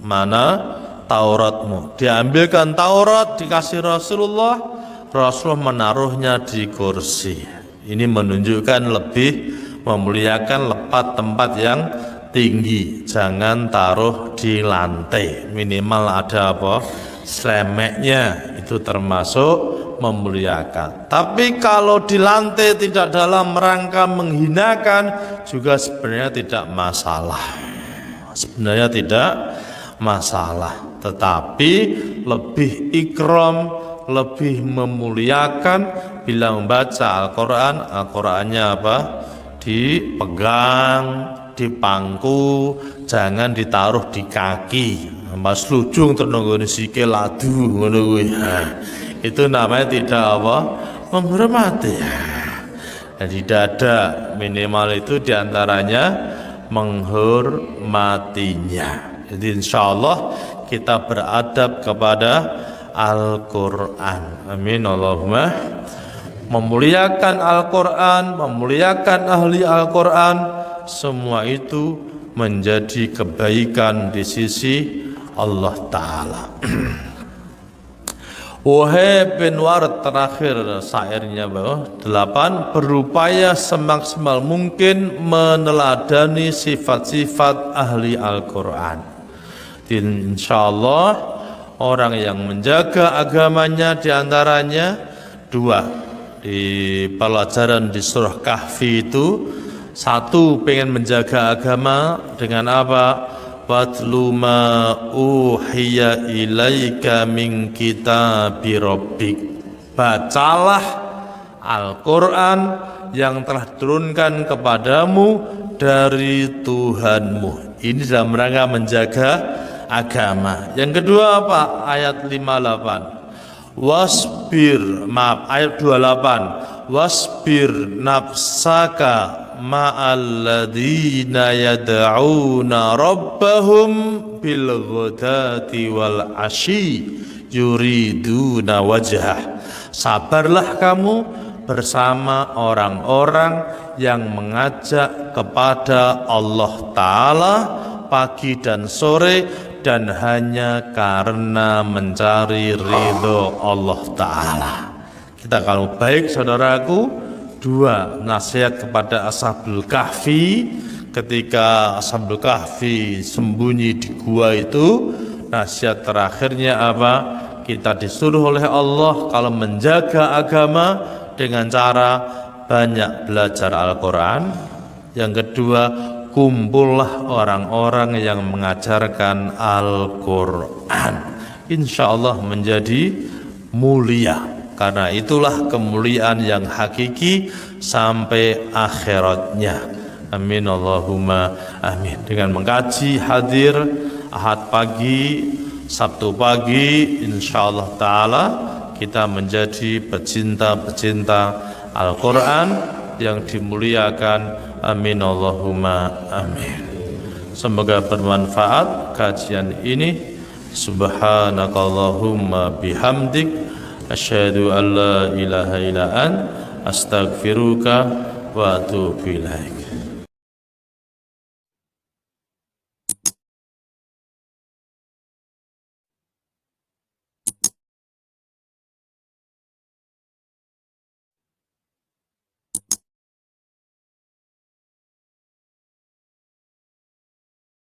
mana Tauratmu. Diambilkan Taurat, dikasih Rasulullah, Rasulullah menaruhnya di kursi. Ini menunjukkan lebih memuliakan tempat yang tinggi, jangan taruh di lantai, minimal ada apa? Seremeknya, itu termasuk memuliakan. Tapi kalau di lantai tidak dalam rangka menghinakan juga sebenarnya tidak masalah. Sebenarnya tidak masalah, tetapi lebih ikram, lebih memuliakan bila membaca Al-Quran. Al-Qurannya apa? Dipegang, dipangku, jangan ditaruh di kaki. Mas lujung ternonggoni sikil ladu ngono kuwi. Itu namanya tidak apa? Menghormati. Jadi dada minimal itu diantaranya menghormatinya. Jadi insya Allah kita beradab kepada Al-Quran. Amin Allahumma. Memuliakan Al-Quran, memuliakan ahli Al-Quran, semua itu menjadi kebaikan di sisi Allah Ta'ala. Wahai bin Ward, terakhir syairnya bahwa 8, berupaya semaksimal mungkin meneladani sifat-sifat ahli Al-Quran. Insyaallah orang yang menjaga agamanya diantaranya 2. Di pelajaran di surah Kahfi itu, 1 pengen menjaga agama dengan apa? Watlu ma uhiya ilaika min kitabi rabbik. Bacalah Al-Quran yang telah diturunkan kepadamu dari Tuhanmu. Ini dalam rangka menjaga agama. Yang kedua apa? Ayat 58. Ayat 28. Wasbir nafsaka ma'alladina yad'una rabbahum bil ghadati wal asyi yuriduna wajhah. Sabarlah kamu bersama orang-orang yang mengajak kepada Allah Ta'ala pagi dan sore, dan hanya karena mencari ridho Allah Ta'ala. Kita kalau baik saudaraku, 2 nasihat kepada Ashabul Kahfi. Ketika Ashabul Kahfi sembunyi di gua itu, nasihat terakhirnya apa? Kita disuruh oleh Allah kalau menjaga agama dengan cara banyak belajar Al-Quran. Yang kedua, kumpullah orang-orang yang mengajarkan Al-Quran. Insya Allah menjadi mulia. Karena itulah kemuliaan yang hakiki sampai akhiratnya. Amin Allahumma amin. Dengan mengkaji hadir Ahad pagi, Sabtu pagi, insya Allah Ta'ala kita menjadi pecinta-pecinta Al-Quran yang dimuliakan. Amin Allahumma amin. Semoga bermanfaat kajian ini. Subhanakallahumma bihamdik, asyhadu an la ilaha illa ant, astaghfiruka wa atubu ilaik.